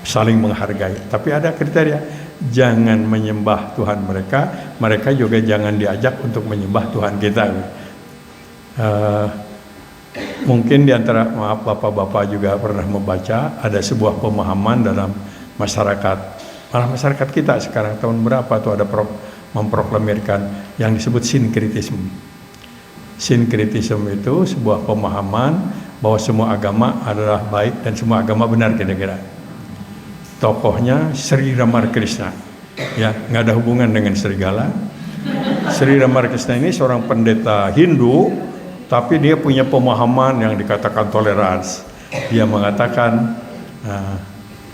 saling menghargai. Tapi ada kriteria, jangan menyembah Tuhan mereka juga jangan diajak untuk menyembah Tuhan kita. Mungkin diantara bapak-bapak juga pernah membaca ada sebuah pemahaman dalam masyarakat, malah masyarakat kita sekarang tahun berapa tuh ada memproklamirkan yang disebut sinkritisme. Sinkritisme itu sebuah pemahaman bahwa semua agama adalah baik dan semua agama benar kira-kira. Tokohnya Sri Ramakrishna, ya, nggak ada hubungan dengan serigala. Sri Ramakrishna ini seorang pendeta Hindu, tapi dia punya pemahaman yang dikatakan toleransi. Dia mengatakan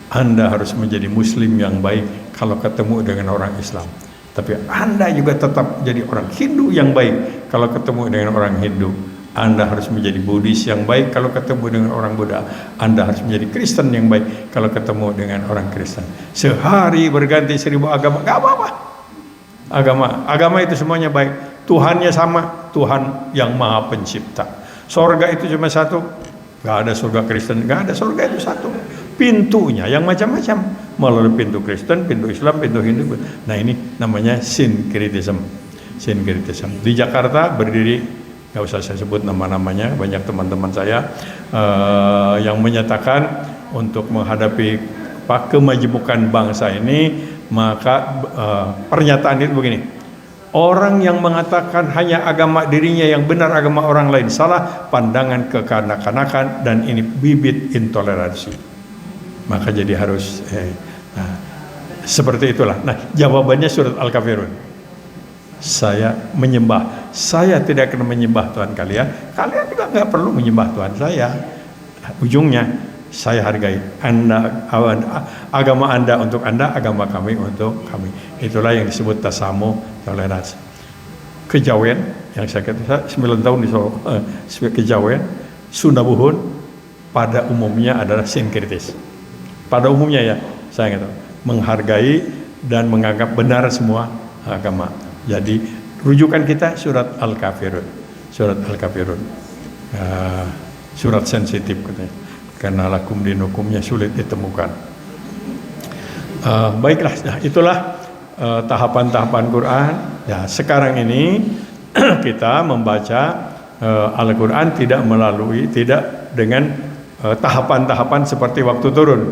Anda harus menjadi Muslim yang baik kalau ketemu dengan orang Islam. Tapi Anda juga tetap jadi orang Hindu yang baik kalau ketemu dengan orang Hindu. Anda harus menjadi Buddhis yang baik kalau ketemu dengan orang Buddha. Anda harus menjadi Kristen yang baik kalau ketemu dengan orang Kristen. Sehari berganti 1000 agama, gak apa-apa. Agama itu semuanya baik. Tuhannya sama, Tuhan yang Maha Pencipta. Sorga itu cuma satu. Gak ada surga Kristen, gak ada, surga itu satu. Pintunya yang macam-macam, melalui pintu Kristen, pintu Islam, pintu Hindu. Nah ini namanya sinkritisme. Di Jakarta berdiri, nggak usah saya sebut nama-namanya, banyak teman-teman saya yang menyatakan untuk menghadapi kemajemukan bangsa ini, maka pernyataan itu begini: orang yang mengatakan hanya agama dirinya yang benar, agama orang lain salah, pandangan kekanak-kanakan, dan ini bibit intoleransi. Maka jadi harus seperti itulah. Nah, jawabannya surat Al-Kafirun. Saya menyembah, saya tidak akan menyembah Tuhan kalian. Kalian juga nggak perlu menyembah Tuhan saya. Ujungnya saya hargai. Agama Anda untuk Anda, agama kami untuk kami. Itulah yang disebut tasamuh, toleransi. Kejawen yang saya kata 9 tahun di Solo, kejawen, Sunda Buhun pada umumnya adalah sinkritis. Pada umumnya ya, saya kata menghargai dan menganggap benar semua agama. Jadi rujukan kita surat Al-Kafirun, surat sensitif katanya, karena lakum dinukumnya sulit ditemukan. Baiklah, nah, itulah tahapan-tahapan Quran. Ya, sekarang ini kita membaca Al-Quran tidak dengan tahapan-tahapan seperti waktu turun.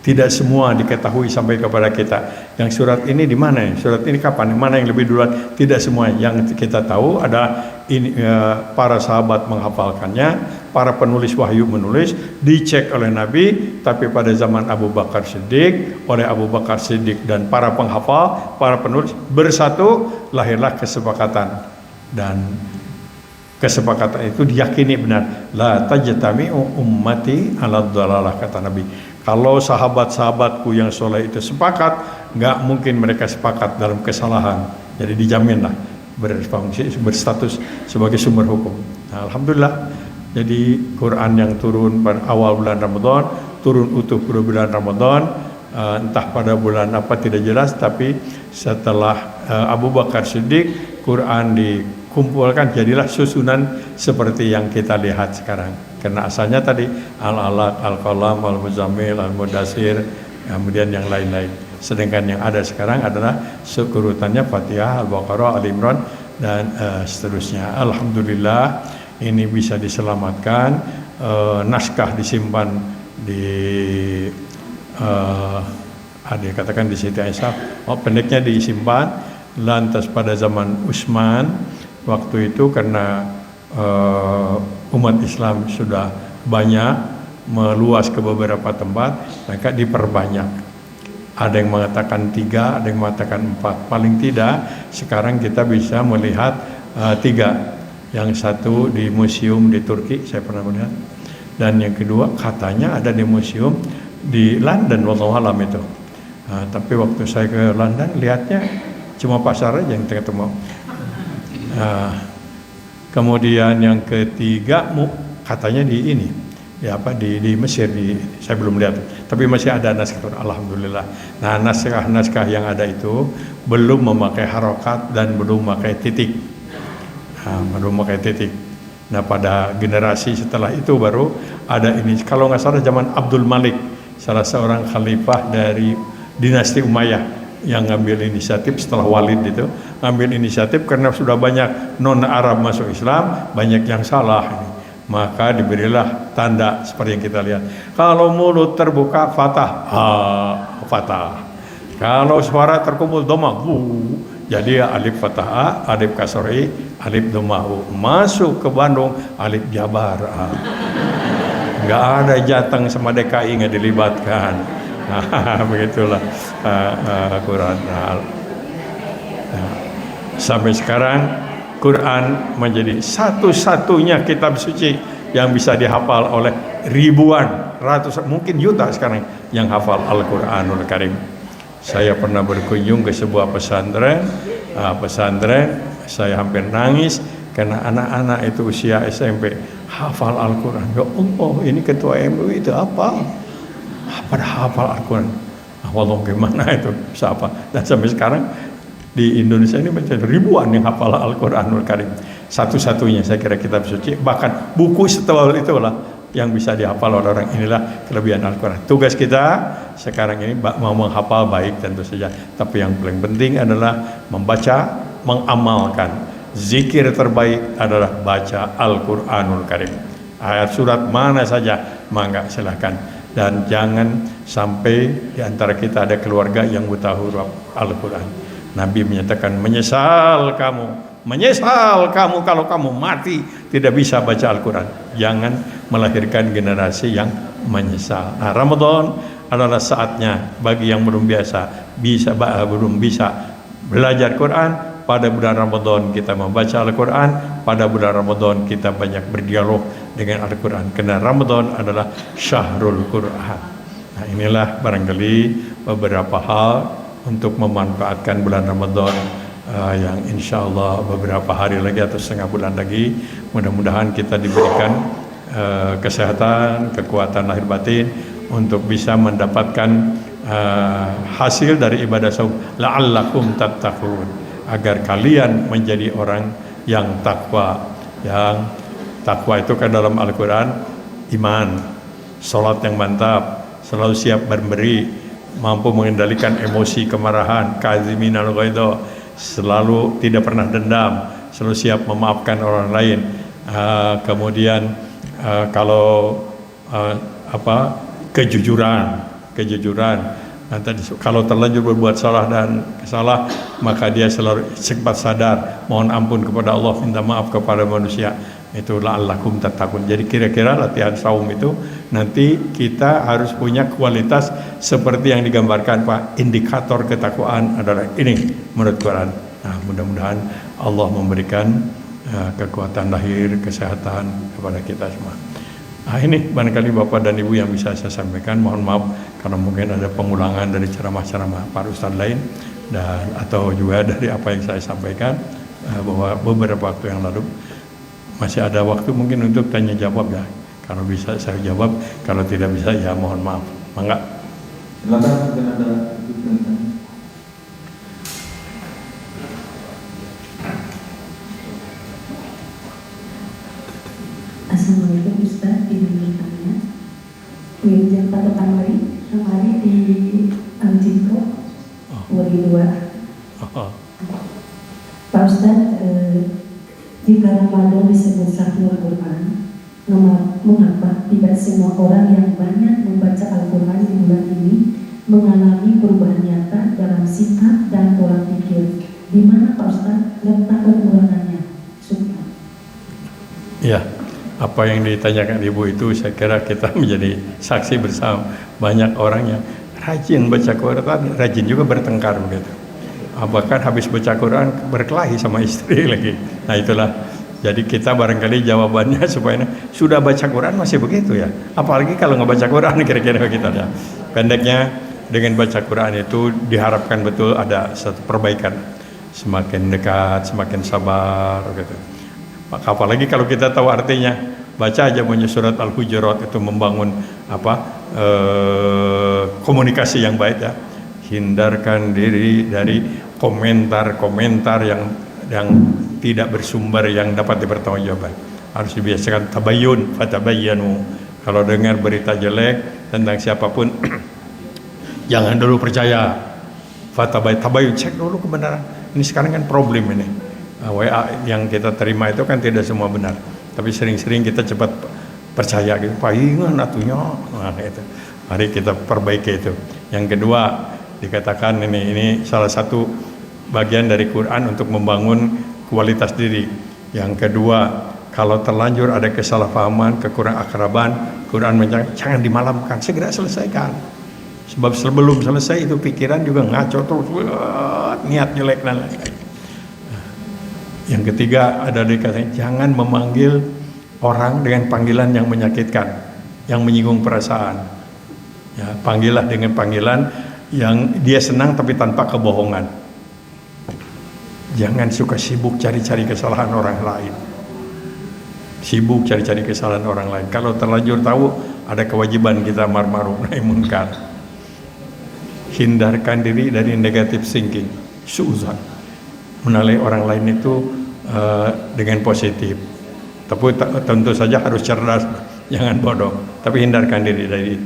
Tidak semua diketahui sampai kepada kita. Yang surat ini di mana? Surat ini kapan? Mana yang lebih duluan? Tidak semua. Yang kita tahu adalah ini, para sahabat menghafalkannya, para penulis wahyu menulis, dicek oleh Nabi, tapi pada zaman Abu Bakar Siddiq, oleh Abu Bakar Siddiq dan para penghafal, para penulis bersatu, lahirlah kesepakatan. Dan kesepakatan itu diyakini benar. La tajtami'u ummati 'ala dhalalah, kata Nabi. Kalau sahabat-sahabatku yang soleh itu sepakat, nggak mungkin mereka sepakat dalam kesalahan. Jadi dijaminlah berfungsi, berstatus sebagai sumber hukum. Nah, alhamdulillah. Jadi Quran yang turun pada awal bulan Ramadan, turun utuh pada bulan Ramadan, entah pada bulan apa tidak jelas, tapi setelah Abu Bakar Siddiq, Quran dikumpulkan, jadilah susunan seperti yang kita lihat sekarang. Karena asalnya tadi Al-Alaq, Al-Qalam, Al-Muzammil, Al-Mudassir, kemudian yang lain-lain. Sedangkan yang ada sekarang adalah urutannya Fatihah, Al-Baqarah, Al-Imran, dan seterusnya. Alhamdulillah ini bisa diselamatkan. Naskah disimpan di ada katakan di Siti Aisyah. Pendeknya disimpan. Lantas pada zaman Utsman waktu itu karena umat Islam sudah banyak meluas ke beberapa tempat, maka diperbanyak. Ada yang mengatakan 3, ada yang mengatakan 4. Paling tidak sekarang kita bisa melihat 3. Yang satu di museum di Turki, saya pernah melihat, dan yang kedua katanya ada di museum di London, wallahu alam itu. Tapi waktu saya ke London lihatnya cuma pasar aja yang ketemu. Kemudian yang ketiga katanya di ini, di Mesir, saya belum lihat, tapi masih ada naskah, alhamdulillah. Nah, naskah yang ada itu belum memakai harokat dan belum memakai titik. Nah, pada generasi setelah itu baru ada ini. Kalau nggak salah zaman Abdul Malik, salah seorang khalifah dari dinasti Umayyah, yang ngambil inisiatif setelah Walid itu, ngambil inisiatif karena sudah banyak non-Arab masuk Islam, banyak yang salah. Maka diberilah tanda seperti yang kita lihat. Kalau mulut terbuka, fatah, fatah. Kalau suara terkumpul, domah, jadi alif fatah, alif kasri, alif domah. Masuk ke Bandung, alif jabar. Nggak ada Jateng sama DKI nggak dilibatkan. Begitulah Quran. Sampai sekarang Quran menjadi satu-satunya kitab suci yang bisa dihafal oleh ribuan, ratusan, mungkin juta sekarang yang hafal Al-Quranul Karim. Saya pernah berkunjung ke sebuah pesantren, saya hampir nangis karena anak-anak itu usia SMP hafal Al-Quran. Ya Allah, ini ketua MUI itu apa? Pada hafal Al-Quran. Walau gimana itu bisa apa? Dan sampai sekarang di Indonesia ini menjadi ribuan yang hafal Al-Quranul Karim. Satu-satunya saya kira kitab suci, bahkan buku setebal itulah yang bisa dihafal oleh orang. Inilah kelebihan Al-Quran. Tugas kita sekarang ini mau menghafal baik tentu saja, tapi yang paling penting adalah membaca, mengamalkan. Zikir terbaik adalah baca Al-Quranul Karim. Ayat surat mana saja, mangga silahkan. Dan jangan sampai di antara kita ada keluarga yang buta huruf Al-Quran. Nabi menyatakan menyesal kamu kalau kamu mati tidak bisa baca Al-Quran. Jangan melahirkan generasi yang menyesal. Nah, Ramadan adalah saatnya bagi yang belum bisa belajar Quran. Pada bulan Ramadan kita membaca Al-Quran. Pada bulan Ramadan kita banyak berdialog dengan Al-Quran. Karena Ramadan adalah syahrul Quran. Nah, inilah barangkali beberapa hal untuk memanfaatkan bulan Ramadan yang insya Allah beberapa hari lagi atau setengah bulan lagi. Mudah-mudahan kita diberikan kesehatan, kekuatan lahir batin untuk bisa mendapatkan hasil dari ibadah saum, la'allakum tattaqun, agar kalian menjadi orang yang takwa. Yang takwa itu kan dalam Al-Quran iman, salat yang mantap, selalu siap memberi, mampu mengendalikan emosi kemarahan, kaziminal ghaidha, selalu tidak pernah dendam, selalu siap memaafkan orang lain. Kemudian kalau kejujuran. Nanti kalau terlanjur berbuat salah dan salah, maka dia selalu cepat sadar, mohon ampun kepada Allah, minta maaf kepada manusia. Itu la'allakum tattaqun. Jadi kira-kira latihan saum itu nanti kita harus punya kualitas seperti yang digambarkan Pak. Indikator ketakwaan adalah ini menurut Quran. Nah, mudah-mudahan Allah memberikan kekuatan lahir, kesehatan kepada kita semua. Nah, ini barangkali Bapak dan Ibu yang bisa saya sampaikan. Mohon maaf karena mungkin ada pengulangan dari ceramah-ceramah para ustadz lain dan atau juga dari apa yang saya sampaikan bahwa beberapa waktu yang lalu. Masih ada waktu mungkin untuk tanya jawab ya. Kalau bisa saya jawab, kalau tidak bisa ya mohon maaf. Mangga. Silakan mungkin ada pertanyaan. Assalamualaikum Ustaz, izin bertanya. Jam 4 kemarin di Al-Jinko Wali 2. Pak Ustaz, jika Ramadan disebut syahrul Quran, mengapa tidak semua orang yang banyak membaca Al-Quran di bulan ini mengalami perubahan nyata dalam sikap dan pola pikir? Di mana Pak Ustaz letak kekurangannya? Ya. Apa yang ditanyakan Ibu itu saya kira kita menjadi saksi bersama. Banyak orang yang rajin baca Quran, rajin juga bertengkar begitu. Bahkan habis baca Quran berkelahi sama istri lagi. Nah itulah. Jadi kita barangkali jawabannya supaya sudah baca Quran masih begitu ya. Apalagi kalau nggak baca Quran kira-kira begitu ya. Pendeknya dengan baca Quran itu diharapkan betul ada satu perbaikan. Semakin dekat, semakin sabar gitu. Apalagi kalau kita tahu artinya, baca aja punya surat Al-Hujurat itu membangun komunikasi yang baik ya. Hindarkan diri dari komentar-komentar yang tidak bersumber yang dapat dipertanggungjawabkan. Harus dibiasakan tabayyun, fatabayyanu. Kalau dengar berita jelek tentang siapapun jangan dulu percaya. Tabayyun, cek dulu kebenaran. Ini sekarang kan problem ini. WA yang kita terima itu kan tidak semua benar, tapi sering-sering kita cepat percaya gitu, palingan atunya. Nah, itu. Mari kita perbaiki itu. Yang kedua dikatakan ini salah satu bagian dari Quran untuk membangun kualitas diri. Yang kedua, kalau terlanjur ada kesalahpahaman, kekurang akraban, Quran jangan dimalamkan, segera selesaikan. Sebab sebelum selesai itu pikiran juga ngaco terus, niat jelek dan lain-lain. Yang ketiga ada dikatakan jangan memanggil orang dengan panggilan yang menyakitkan, yang menyinggung perasaan. Ya, panggillah dengan panggilan yang dia senang tapi tanpa kebohongan. Jangan suka sibuk cari-cari kesalahan orang lain. Sibuk cari-cari kesalahan orang lain. Kalau terlanjur tahu ada kewajiban kita amar ma'ruf nahi munkar. Hindarkan diri dari negative thinking, suuzan. Menilai orang lain itu dengan positif. Tapi tentu saja harus cerdas, jangan bodoh. Tapi hindarkan diri dari.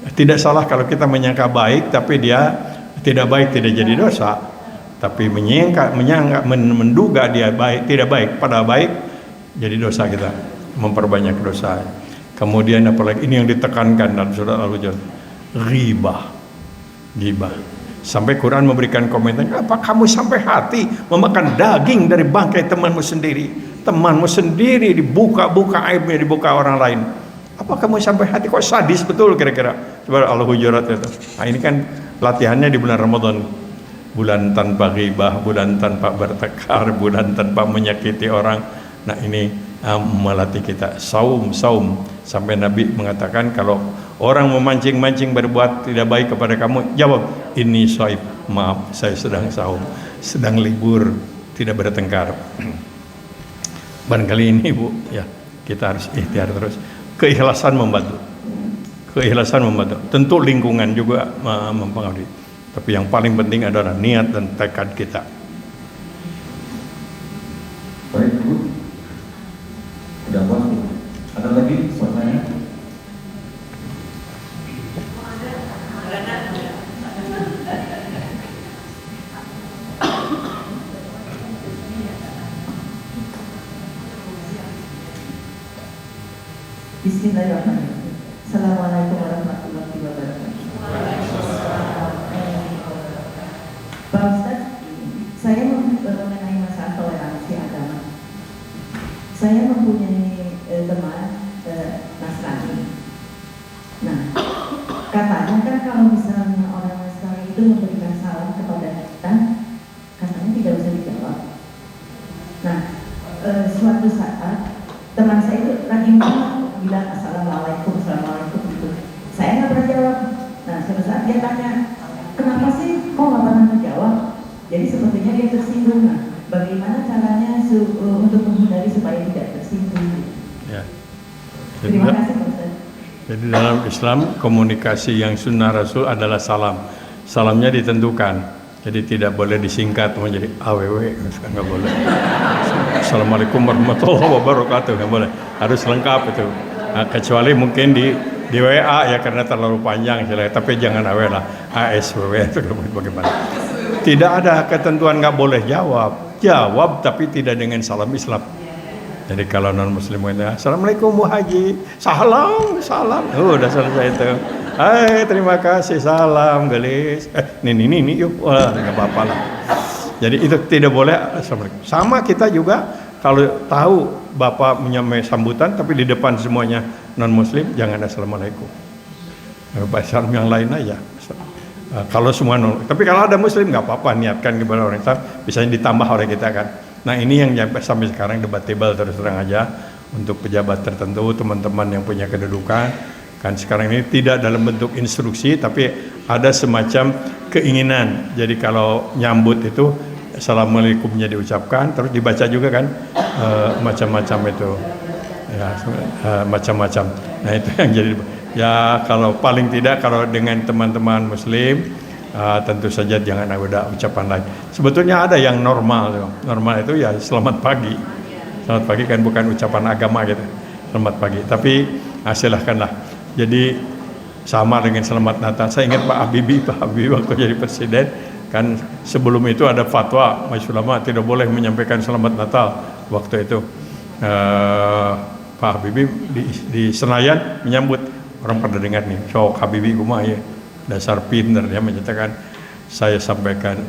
Tidak salah kalau kita menyangka baik, tapi dia tidak baik, tidak jadi dosa. Tapi menyangka, menduga dia baik, tidak baik, pada baik, jadi dosa kita, memperbanyak dosa. Kemudian apalagi ini yang ditekankan dalam surat Al-Hujurat, ghibah. Sampai Quran memberikan komentar, apa kamu sampai hati memakan daging dari bangkai temanmu sendiri? Temanmu sendiri dibuka-buka aibnya, dibuka orang lain. Apa kamu sampai hati? Kok sadis betul kira-kira? Coba Al-Hujurat itu. Nah, ini kan latihannya di bulan Ramadan. Bulan tanpa ghibah, bulan tanpa bertengkar, bulan tanpa menyakiti orang. Nah ini melatih kita saum sampai Nabi mengatakan kalau orang memancing-mancing berbuat tidak baik kepada kamu, jawab ini shaib, maaf saya sedang saum, sedang libur, tidak bertengkar. Barangkali ini Bu, ya kita harus ikhtiar terus. Keikhlasan membantu. Tentu lingkungan juga mempengaruhi. Tapi yang paling penting adalah niat dan tekad kita. Baik Bu, sudah waktu. Ada lagi pertanyaan? Bismillahirrahmanirrahim. Assalamualaikum warahmatullahi wabarakatuh. Pak Ustadz, saya mengenai masalah toleransi agama. Saya mempunyai teman Nasrani. Nah, katanya kan kalau misalnya orang Nasrani itu memberikan salam kepada kita, katanya tidak usah dijawab. Nah, suatu saat teman saya itu lagi bilang assalamualaikum gitu. Saya nggak pernah jawab. Nah, suatu saat dia tanya, kenapa sih kok nggak pernah menjawab? Jadi sepertinya dia tersinggung. Nah, bagaimana caranya untuk menghindari supaya tidak tersinggung? Ya. Terima kasih Ustaz. Jadi dalam Islam komunikasi yang sunnah Rasul adalah salam. Salamnya ditentukan. Jadi tidak boleh disingkat menjadi AWW, nggak boleh. Assalamualaikum warahmatullahi wabarakatuh, nggak boleh. Harus lengkap itu. Nah, kecuali mungkin di WA ya karena terlalu panjang, tapi jangan AW lah. ASWW itu bagaimana? Tidak ada ketentuan nggak boleh jawab tapi tidak dengan salam Islam. Jadi kalau non Muslim itu assalamualaikum Bu Haji, salam, udah selesai itu. Hai terima kasih salam gelis. Ini yuk, wah nggak apa-apa lah. Jadi itu tidak boleh assalamualaikum. Sama kita juga kalau tahu Bapak menyampaikan sambutan tapi di depan semuanya non Muslim jangan assalamualaikum. Salam yang lain aja. Kalau semua tapi kalau ada Muslim nggak apa-apa, niatkan kepada orang Islam, bisa ditambah oleh kita kan. Nah ini yang sampai sekarang debatable terus terang aja untuk pejabat tertentu, teman-teman yang punya kedudukan kan sekarang ini tidak dalam bentuk instruksi tapi ada semacam keinginan. Jadi kalau nyambut itu assalamualaikumnya diucapkan terus dibaca juga kan macam-macam itu ya macam-macam. Nah itu yang jadi ya kalau paling tidak kalau dengan teman-teman Muslim tentu saja jangan ada ucapan lain. Sebetulnya ada yang normal itu ya selamat pagi kan bukan ucapan agama gitu, selamat pagi. Tapi silahkanlah. Jadi sama dengan selamat Natal. Saya ingat Pak Habibie waktu jadi presiden kan sebelum itu ada fatwa majelis ulama tidak boleh menyampaikan selamat Natal waktu itu. Pak Habibie di Senayan menyambut, orang pada dengar nih, sok Habibie kumaha ya, dasar pinter, dia menyatakan saya sampaikan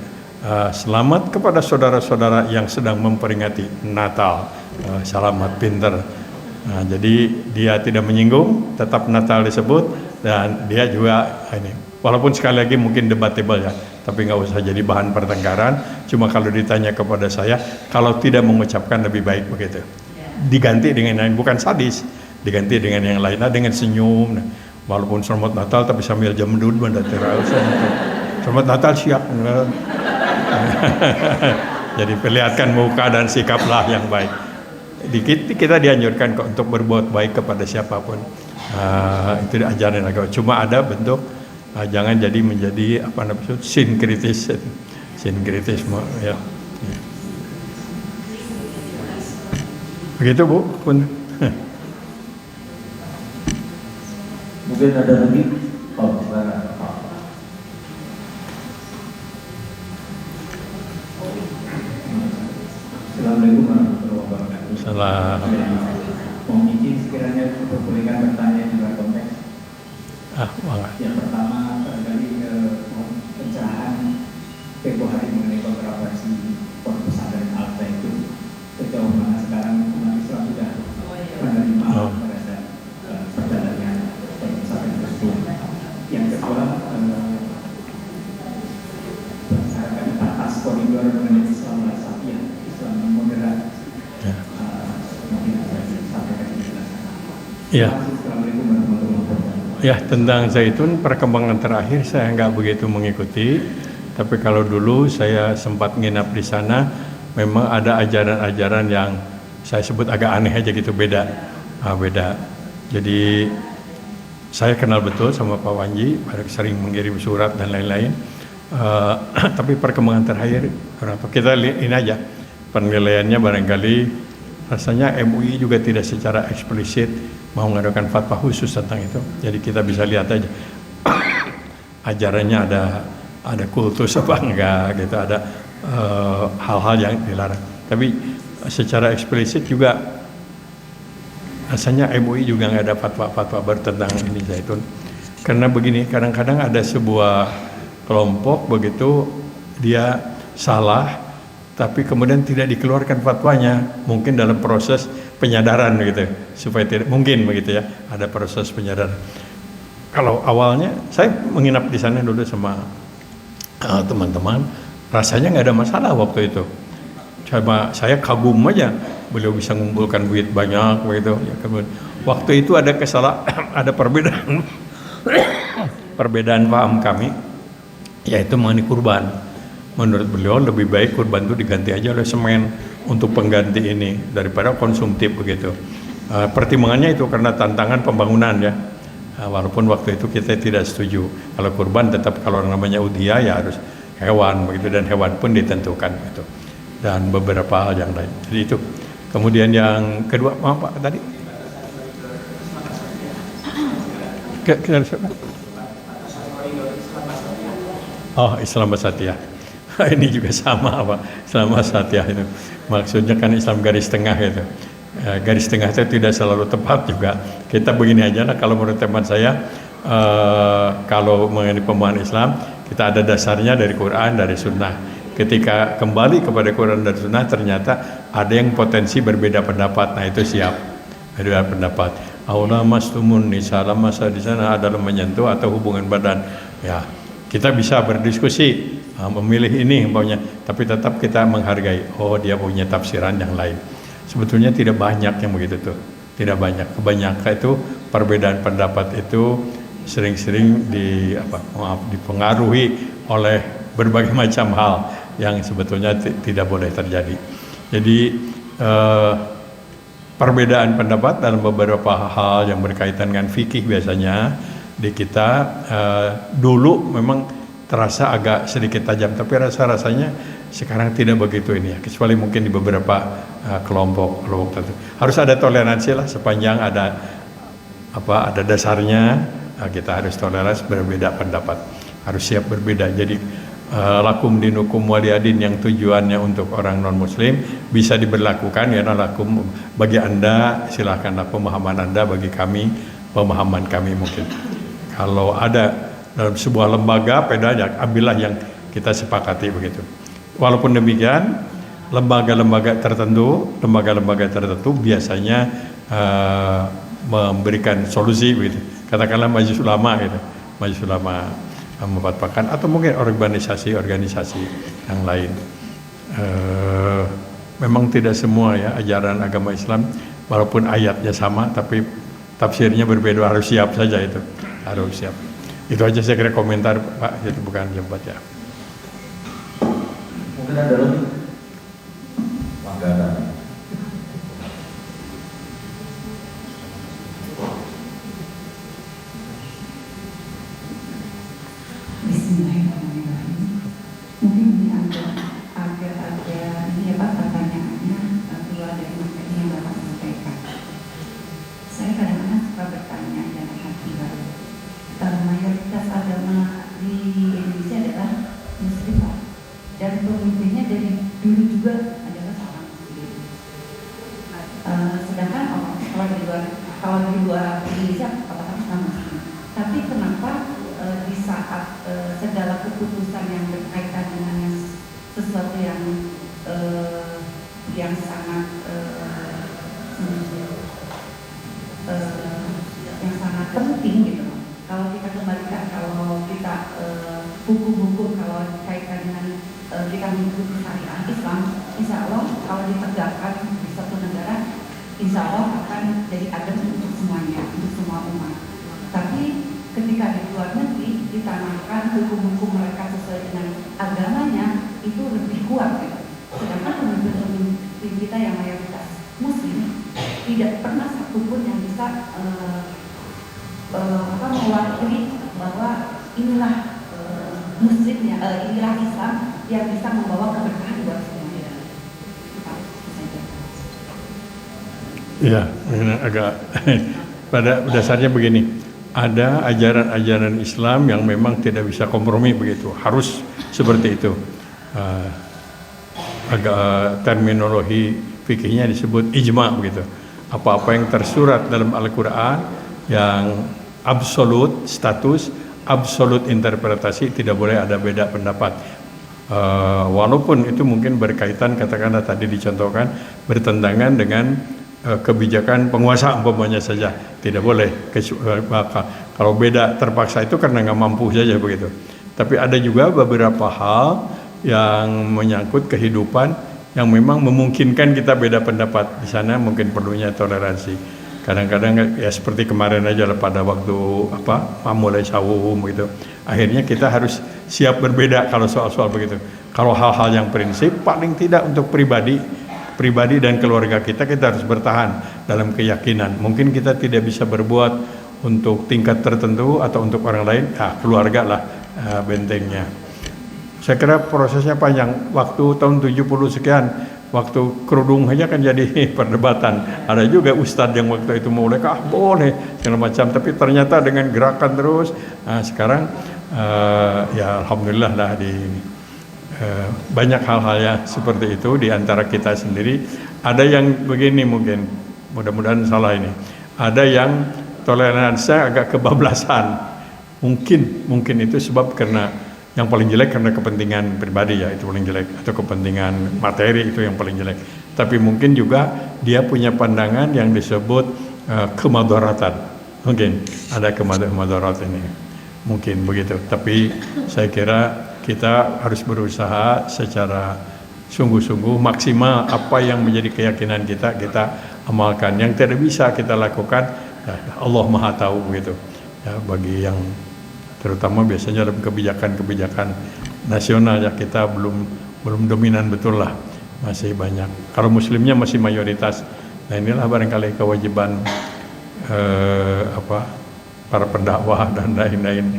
selamat kepada saudara-saudara yang sedang memperingati Natal, selamat pinter. Nah, jadi dia tidak menyinggung, tetap Natal disebut dan dia juga ini. Walaupun sekali lagi mungkin debatable ya, tapi nggak usah jadi bahan pertengkaran. Cuma kalau ditanya kepada saya, kalau tidak mengucapkan lebih baik begitu. Diganti dengan lain, bukan sadis, diganti dengan yang lain, dengan senyum. Nah, walaupun selamat Natal tapi sambil jamdud mendatang. Selamat Natal siap. Jadi perlihatkan muka dan sikaplah yang baik. Kita dianjurkan kok untuk berbuat baik kepada siapapun. Itu ajaran agama. Cuma ada bentuk jangan jadi menjadi apa namanya sinkritis ya. Begitu Bu. Mungkin ada lagi. Silakan. Assalamualaikum warahmatullahi wabarakatuh. Salam. Mohon izin sekiranya diperbolehkan bertanya di luar konteks. Yang pertama barangkali pencerahan tempoh hari mengenai kontroversi pondok pesantren Alta itu sejauh mana sekarang umat Islam sudah menerima terhadap perjalanannya pondok pesantren tersebut. Yang kedua berdasarkan atas koridor mengenai Islam wasatiyah, Islam yang moderat. Ya. Assalamualaikum warahmatullahi wabarakatuh. Ya, tentang zaitun perkembangan terakhir saya nggak begitu mengikuti, tapi kalau dulu saya sempat nginap di sana, memang ada ajaran-ajaran yang saya sebut agak aneh aja gitu, beda. Beda. Jadi saya kenal betul sama Pak Wanji, sering mengirim surat dan lain-lain. Tapi perkembangan terakhir, kita lihat ini aja penilaiannya, barangkali rasanya MUI juga tidak secara eksplisit mau mengadakan fatwa khusus tentang itu. Jadi kita bisa lihat aja ajarannya ada kultus apa enggak gitu, ada hal-hal yang dilarang. Tapi secara eksplisit juga rasanya MUI juga nggak ada fatwa-fatwa baru tentang ini zaitun. Karena begini, kadang-kadang ada sebuah kelompok begitu dia salah, tapi kemudian tidak dikeluarkan fatwanya, mungkin dalam proses penyadaran gitu, supaya tidak mungkin begitu ya, ada proses penyadaran. Kalau awalnya saya menginap di sana dulu sama teman-teman, rasanya nggak ada masalah waktu itu. Cuma saya kagum aja, beliau bisa mengumpulkan duit banyak begitu. Ya, kemudian waktu itu ada ada perbedaan paham kami, yaitu mengenai kurban. Menurut beliau lebih baik kurban itu diganti aja oleh semen untuk pengganti ini daripada konsumtif begitu. Pertimbangannya itu karena tantangan pembangunan ya. Walaupun waktu itu kita tidak setuju. Kalau kurban tetap, kalau namanya udhiyah ya harus hewan begitu, dan hewan pun ditentukan gitu. Dan beberapa hal yang lain. Jadi itu. Kemudian yang kedua, maaf Pak tadi. Oh, Islam Basatiyah. Ini juga sama Pak, Islam Basatiyah itu. Maksudnya kan Islam garis tengah itu. Garis tengah itu tidak selalu tepat juga. Kita begini aja lah, kalau menurut teman saya, kalau mengenai pemahaman Islam, kita ada dasarnya dari Quran, dari Sunnah. Ketika kembali kepada Quran dan Sunnah, ternyata ada yang potensi berbeda pendapat. Nah itu siap berbeda pendapat. Aula mastumun nisalam masa di sana adalah menyentuh atau hubungan badan. Ya, kita bisa berdiskusi, memilih ini umpamanya, tapi tetap kita menghargai. Oh, dia punya tafsiran yang lain. Sebetulnya tidak banyak yang begitu tuh, tidak banyak. Kebanyakan itu perbedaan pendapat itu sering-sering dipengaruhi oleh berbagai macam hal yang sebetulnya tidak boleh terjadi. Jadi perbedaan pendapat dalam beberapa hal yang berkaitan dengan fikih biasanya di kita dulu memang terasa agak sedikit tajam, tapi rasa-rasanya sekarang tidak begitu ini ya, kecuali mungkin di beberapa kelompok tertentu. Harus ada toleransi lah, sepanjang ada dasarnya, kita harus toleransi berbeda pendapat, harus siap berbeda. Jadi lakum dinukum waliyadin yang tujuannya untuk orang non muslim bisa diberlakukan ya, lakum bagi Anda silakanlah pemahaman Anda, bagi kami pemahaman kami mungkin. Kalau ada dalam sebuah lembaga pedanya, ambillah yang kita sepakati begitu. Walaupun demikian, lembaga-lembaga tertentu biasanya memberikan solusi begitu. Katakanlah Majelis Ulama gitu, Majelis Ulama memfatwakan, atau mungkin organisasi yang lain. Memang tidak semua ya ajaran agama Islam, walaupun ayatnya sama, tapi tafsirnya berbeda, harus siap saja itu, harus siap. Itu aja saya kira komentar Pak, itu bukan jembat ya. Mungkin ada lebih. Maka ada. Bismillahirrahmanirrahim. Mungkin ini agak ini apa pertanyaannya keluar dari materi yang Bapak sampaikan. Saya kadang-kadang suka bertanya dalam hati baru. Mayoritas agama di Indonesia adalah Muslim, dan pemimpinnya dari dulu juga adalah seorang Muslim. Sedangkan kalau di luar Indonesia katakan Muslim. Tapi kenapa di saat segala keputusan yang berkaitan dengan sesuatu yang sangat penting gitu. Kalau kita kembalikan, kalau kita hukum-hukum, kalau dikaitkan dengan kita mengikuti syariat Islam, insya Allah kalau ditegakkan di suatu negara insya Allah akan jadi adem untuk semuanya, untuk semua umat. Tapi ketika di luar negeri ditanamkan hukum-hukum mereka sesuai dengan agamanya, itu lebih kuat gitu. Sedangkan pemimpin kita yang mayoritas Muslim tidak pernah satupun yang bisa mewakili bahwa inilah Muslimnya, inilah Islam yang bisa membawa keberkahan buat semuanya. Ya, agak pada dasarnya begini, ada ajaran-ajaran Islam yang memang tidak bisa kompromi begitu, harus seperti itu. Agak terminologi fikihnya disebut ijma begitu. Apa-apa yang tersurat dalam Al-Quran yang absolut status, absolut interpretasi, tidak boleh ada beda pendapat. Walaupun itu mungkin berkaitan, katakanlah tadi dicontohkan, bertentangan dengan kebijakan penguasa umpamanya saja, tidak boleh. Kalau beda terpaksa itu karena nggak mampu saja begitu. Tapi ada juga beberapa hal yang menyangkut kehidupan yang memang memungkinkan kita beda pendapat. Di sana mungkin perlunya toleransi. Kadang-kadang ya seperti kemarin aja lah pada waktu mulai sawum gitu. Akhirnya kita harus siap berbeda kalau soal-soal begitu. Kalau hal-hal yang prinsip, paling tidak untuk pribadi dan keluarga kita harus bertahan dalam keyakinan. Mungkin kita tidak bisa berbuat untuk tingkat tertentu atau untuk orang lain, keluarga lah bentengnya. Saya kira prosesnya panjang. Waktu tahun 70 sekian, waktu kerudung aja kan jadi perdebatan. Ada juga ustadz yang waktu itu boleh segala macam, tapi ternyata dengan gerakan terus, sekarang ya alhamdulillah lah banyak hal-hal yang seperti itu di antara kita sendiri. Ada yang begini, mungkin mudah-mudahan salah ini, ada yang toleransinya agak kebablasan, mungkin itu sebab karena yang paling jelek karena kepentingan pribadi, ya itu paling jelek, atau kepentingan materi itu yang paling jelek. Tapi mungkin juga dia punya pandangan yang disebut kemadaratan, mungkin ada kemadarat ini, mungkin begitu. Tapi saya kira kita harus berusaha secara sungguh-sungguh maksimal apa yang menjadi keyakinan kita amalkan. Yang tidak bisa kita lakukan, ya Allah Maha tahu begitu. Ya, bagi yang terutama biasanya dalam kebijakan nasional, ya kita belum dominan betul lah, masih banyak. Kalau muslimnya masih mayoritas. Nah inilah barangkali kewajiban para pendakwah dan lain-lain,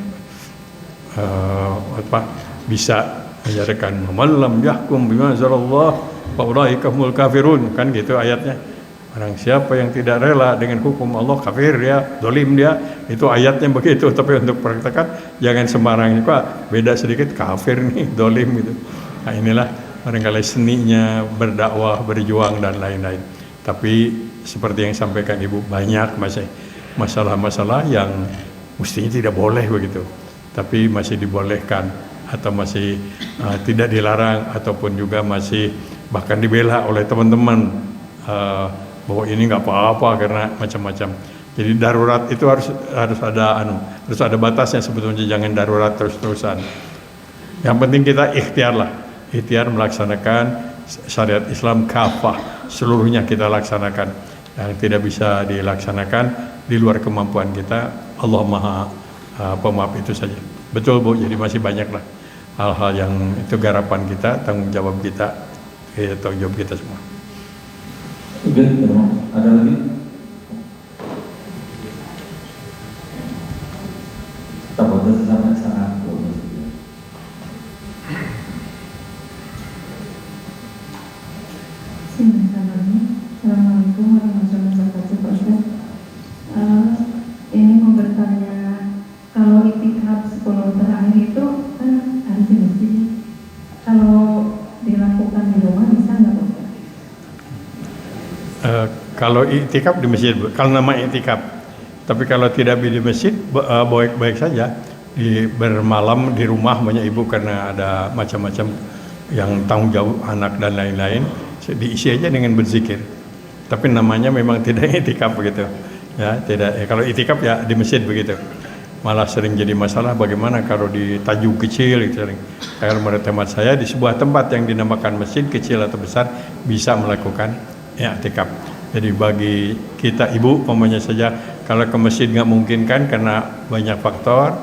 bisa menjadikan malam yahkum bima anzalallah fa ulaika humul kafirun, kan gitu ayatnya. Orang siapa yang tidak rela dengan hukum Allah, kafir dia, dolim dia, itu ayatnya begitu. Tapi untuk praktekkan jangan sembarangan, beda sedikit kafir nih, dolim gitu. Nah inilah barangkali seninya berdakwah, berjuang dan lain-lain. Tapi seperti yang sampaikan Ibu, banyak masih masalah-masalah yang mestinya tidak boleh begitu, tapi masih dibolehkan, atau masih tidak dilarang, ataupun juga masih bahkan dibela oleh teman-teman, bahwa ini nggak apa-apa karena macam-macam. Jadi darurat itu harus ada batasnya sebetulnya, jangan darurat terus-terusan. Yang penting kita ikhtiar melaksanakan syariat Islam kafah, seluruhnya kita laksanakan. Yang tidak bisa dilaksanakan di luar kemampuan kita, Allah Maha Pemaaf itu saja. Betul Bu, jadi masih banyak lah hal-hal yang itu garapan kita, tanggung jawab kita semua. Oke, ada lagi? Tahu sama sangat. Assalamualaikum warahmatullahi wabarakatuh, Pak Ustaz. Ini mau bertanya, kalau itikaf 10 terakhir itu kan harus di masjid. Kalau dilakukan di rumah bisa nggak Pak Ustaz? Kalau itikaf di masjid, kalau nama itikaf. Tapi kalau tidak di masjid, baik-baik saja. Bermalam di rumah banyak ibu karena ada macam-macam yang tanggung jawab anak dan lain-lain, diisi aja dengan berzikir. Tapi namanya memang tidak itikaf begitu. Ya, tidak. Kalau itikaf ya di masjid begitu. Malah sering jadi masalah bagaimana kalau di tajuk kecil gitu. Kalau menurut teman saya di sebuah tempat yang dinamakan masjid kecil atau besar bisa melakukan itikaf. Jadi bagi kita ibu umpamanya saja kalau ke masjid nggak mungkin kan karena banyak faktor,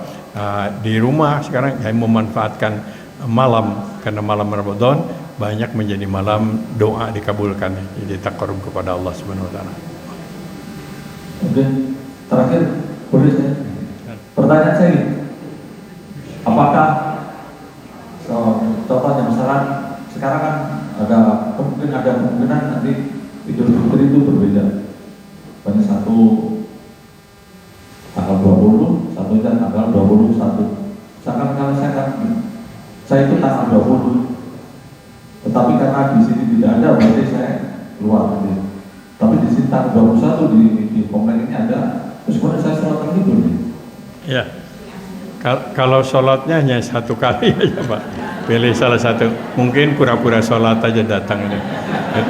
di rumah sekarang yang memanfaatkan malam karena malam Ramadan banyak menjadi malam doa dikabulkan, jadi taqarrub kepada Allah Subhanahu wa taala. Oke, terakhir boleh saya? Pertanyaan saya ini, apakah contohnya misalkan sekarang kan ada kemungkinan nanti Idul Fitri itu berbeda. Banyak satu tanggal 20, satu tanggal 21. Misalkan kalau saya itu tanggal 20. Tetapi karena di sini tidak ada, berarti saya keluar. Tapi di sini tanggal 21 di komplek ini ada, terus kemudian saya sholat Idul. Ya. Kalau sholatnya hanya satu kali aja Pak, pilih salah satu. Mungkin pura-pura sholat aja datang ini,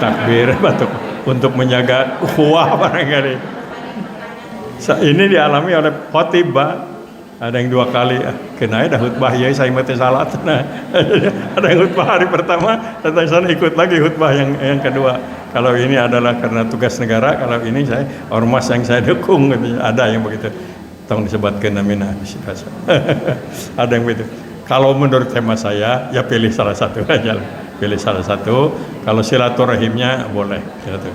takbir batuk untuk menjaga ukhuwah barangkali. Ini dialami oleh khotib Pak. Ada yang 2 kali, kena dah khutbah ya saya mati salat. Nah, ada yang khutbah hari pertama, datang sana ikut lagi khutbah yang kedua. Kalau ini adalah karena tugas negara, kalau ini saya ormas yang saya dukung, ada yang begitu. Tolong disebutkan namanya ada yang begitu. Kalau menurut tema saya ya pilih salah satu aja lah. Pilih salah satu. Kalau silaturahimnya boleh gitu.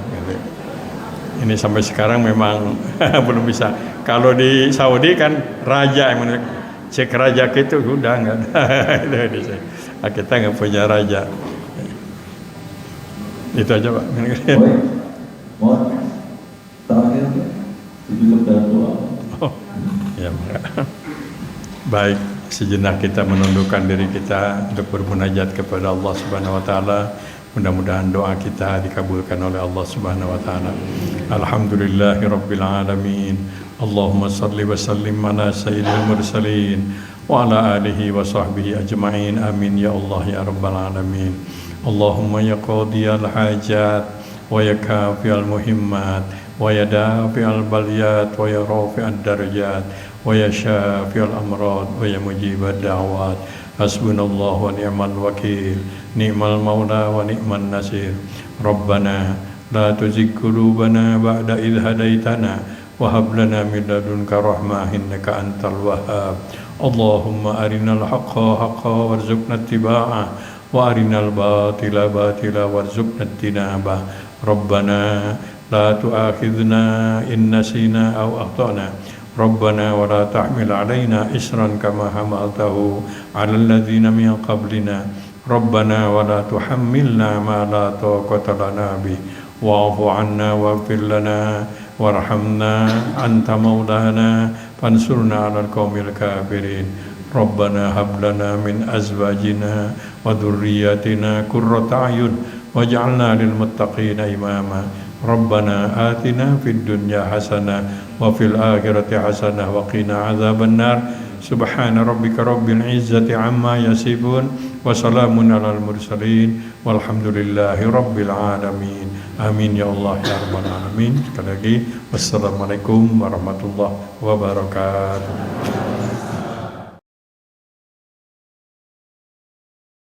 Ini sampai sekarang memang belum bisa. Kalau di Saudi kan raja yang cek raja itu udah nggak ada. Kita nggak punya raja. Itu aja Pak. Mohon terakhir ditutup dalam doa. Ya, baik, sejenak kita menundukkan diri kita untuk bermunajat kepada Allah Subhanahu wa taala. Mudah-mudahan doa kita dikabulkan oleh Allah Subhanahu wa taala. Alhamdulillahirabbil alamin. Allahumma shalli wa sallim ala sayyidil mursalin wa ala alihi wa sahbihi ajma'in. Amin ya Allah ya rabbal alamin. Allahumma ya qadiyal hajat wa ya kafiyal muhimmat wa ya dafi'al baliyat wa ya rafi'ad darajat wa ya syafi'al amrad wa ya mujibad da'wat. Hasbunallahu wa ni'mal wakil, ni'mal maula wa ni'man nasir. Rabbana la tuzigh qulubana ba'da idh hadaitana wa hab lana min ladunka rahmah innaka antal wahhab. Allahumma arinal haqqa haqqan warzuqna ittiba'ah wa arinal batila batila warzuqna ijtinabah. Rabbana la tu'akhidhna in nasina aw akhtana. Rabbana wa la tahmil alaina isran kama hamaltahu ala alladhina min qablina. Rabbana wa la tuhammilna ma la taqata lana bih wa'fu 'anna waghfir lana warhamna anta maulana fansurna 'alal qaumil kafirin. Rabbana hab lana min azwajina wa dhurriyyatina qurrata a'yun waj'alna lil muttaqina imama. Rabbana atina fid dunya hasanah wa fil akhirati hasanah wa qina adzaban nar. Subhana rabbika rabbil izzati amma yasifun wa salamun alal mursalin walhamdulillahi rabbil alamin. Amin ya Allah ya rabbal alamin. Sekali lagi wassalamualaikum warahmatullahi wabarakatuh.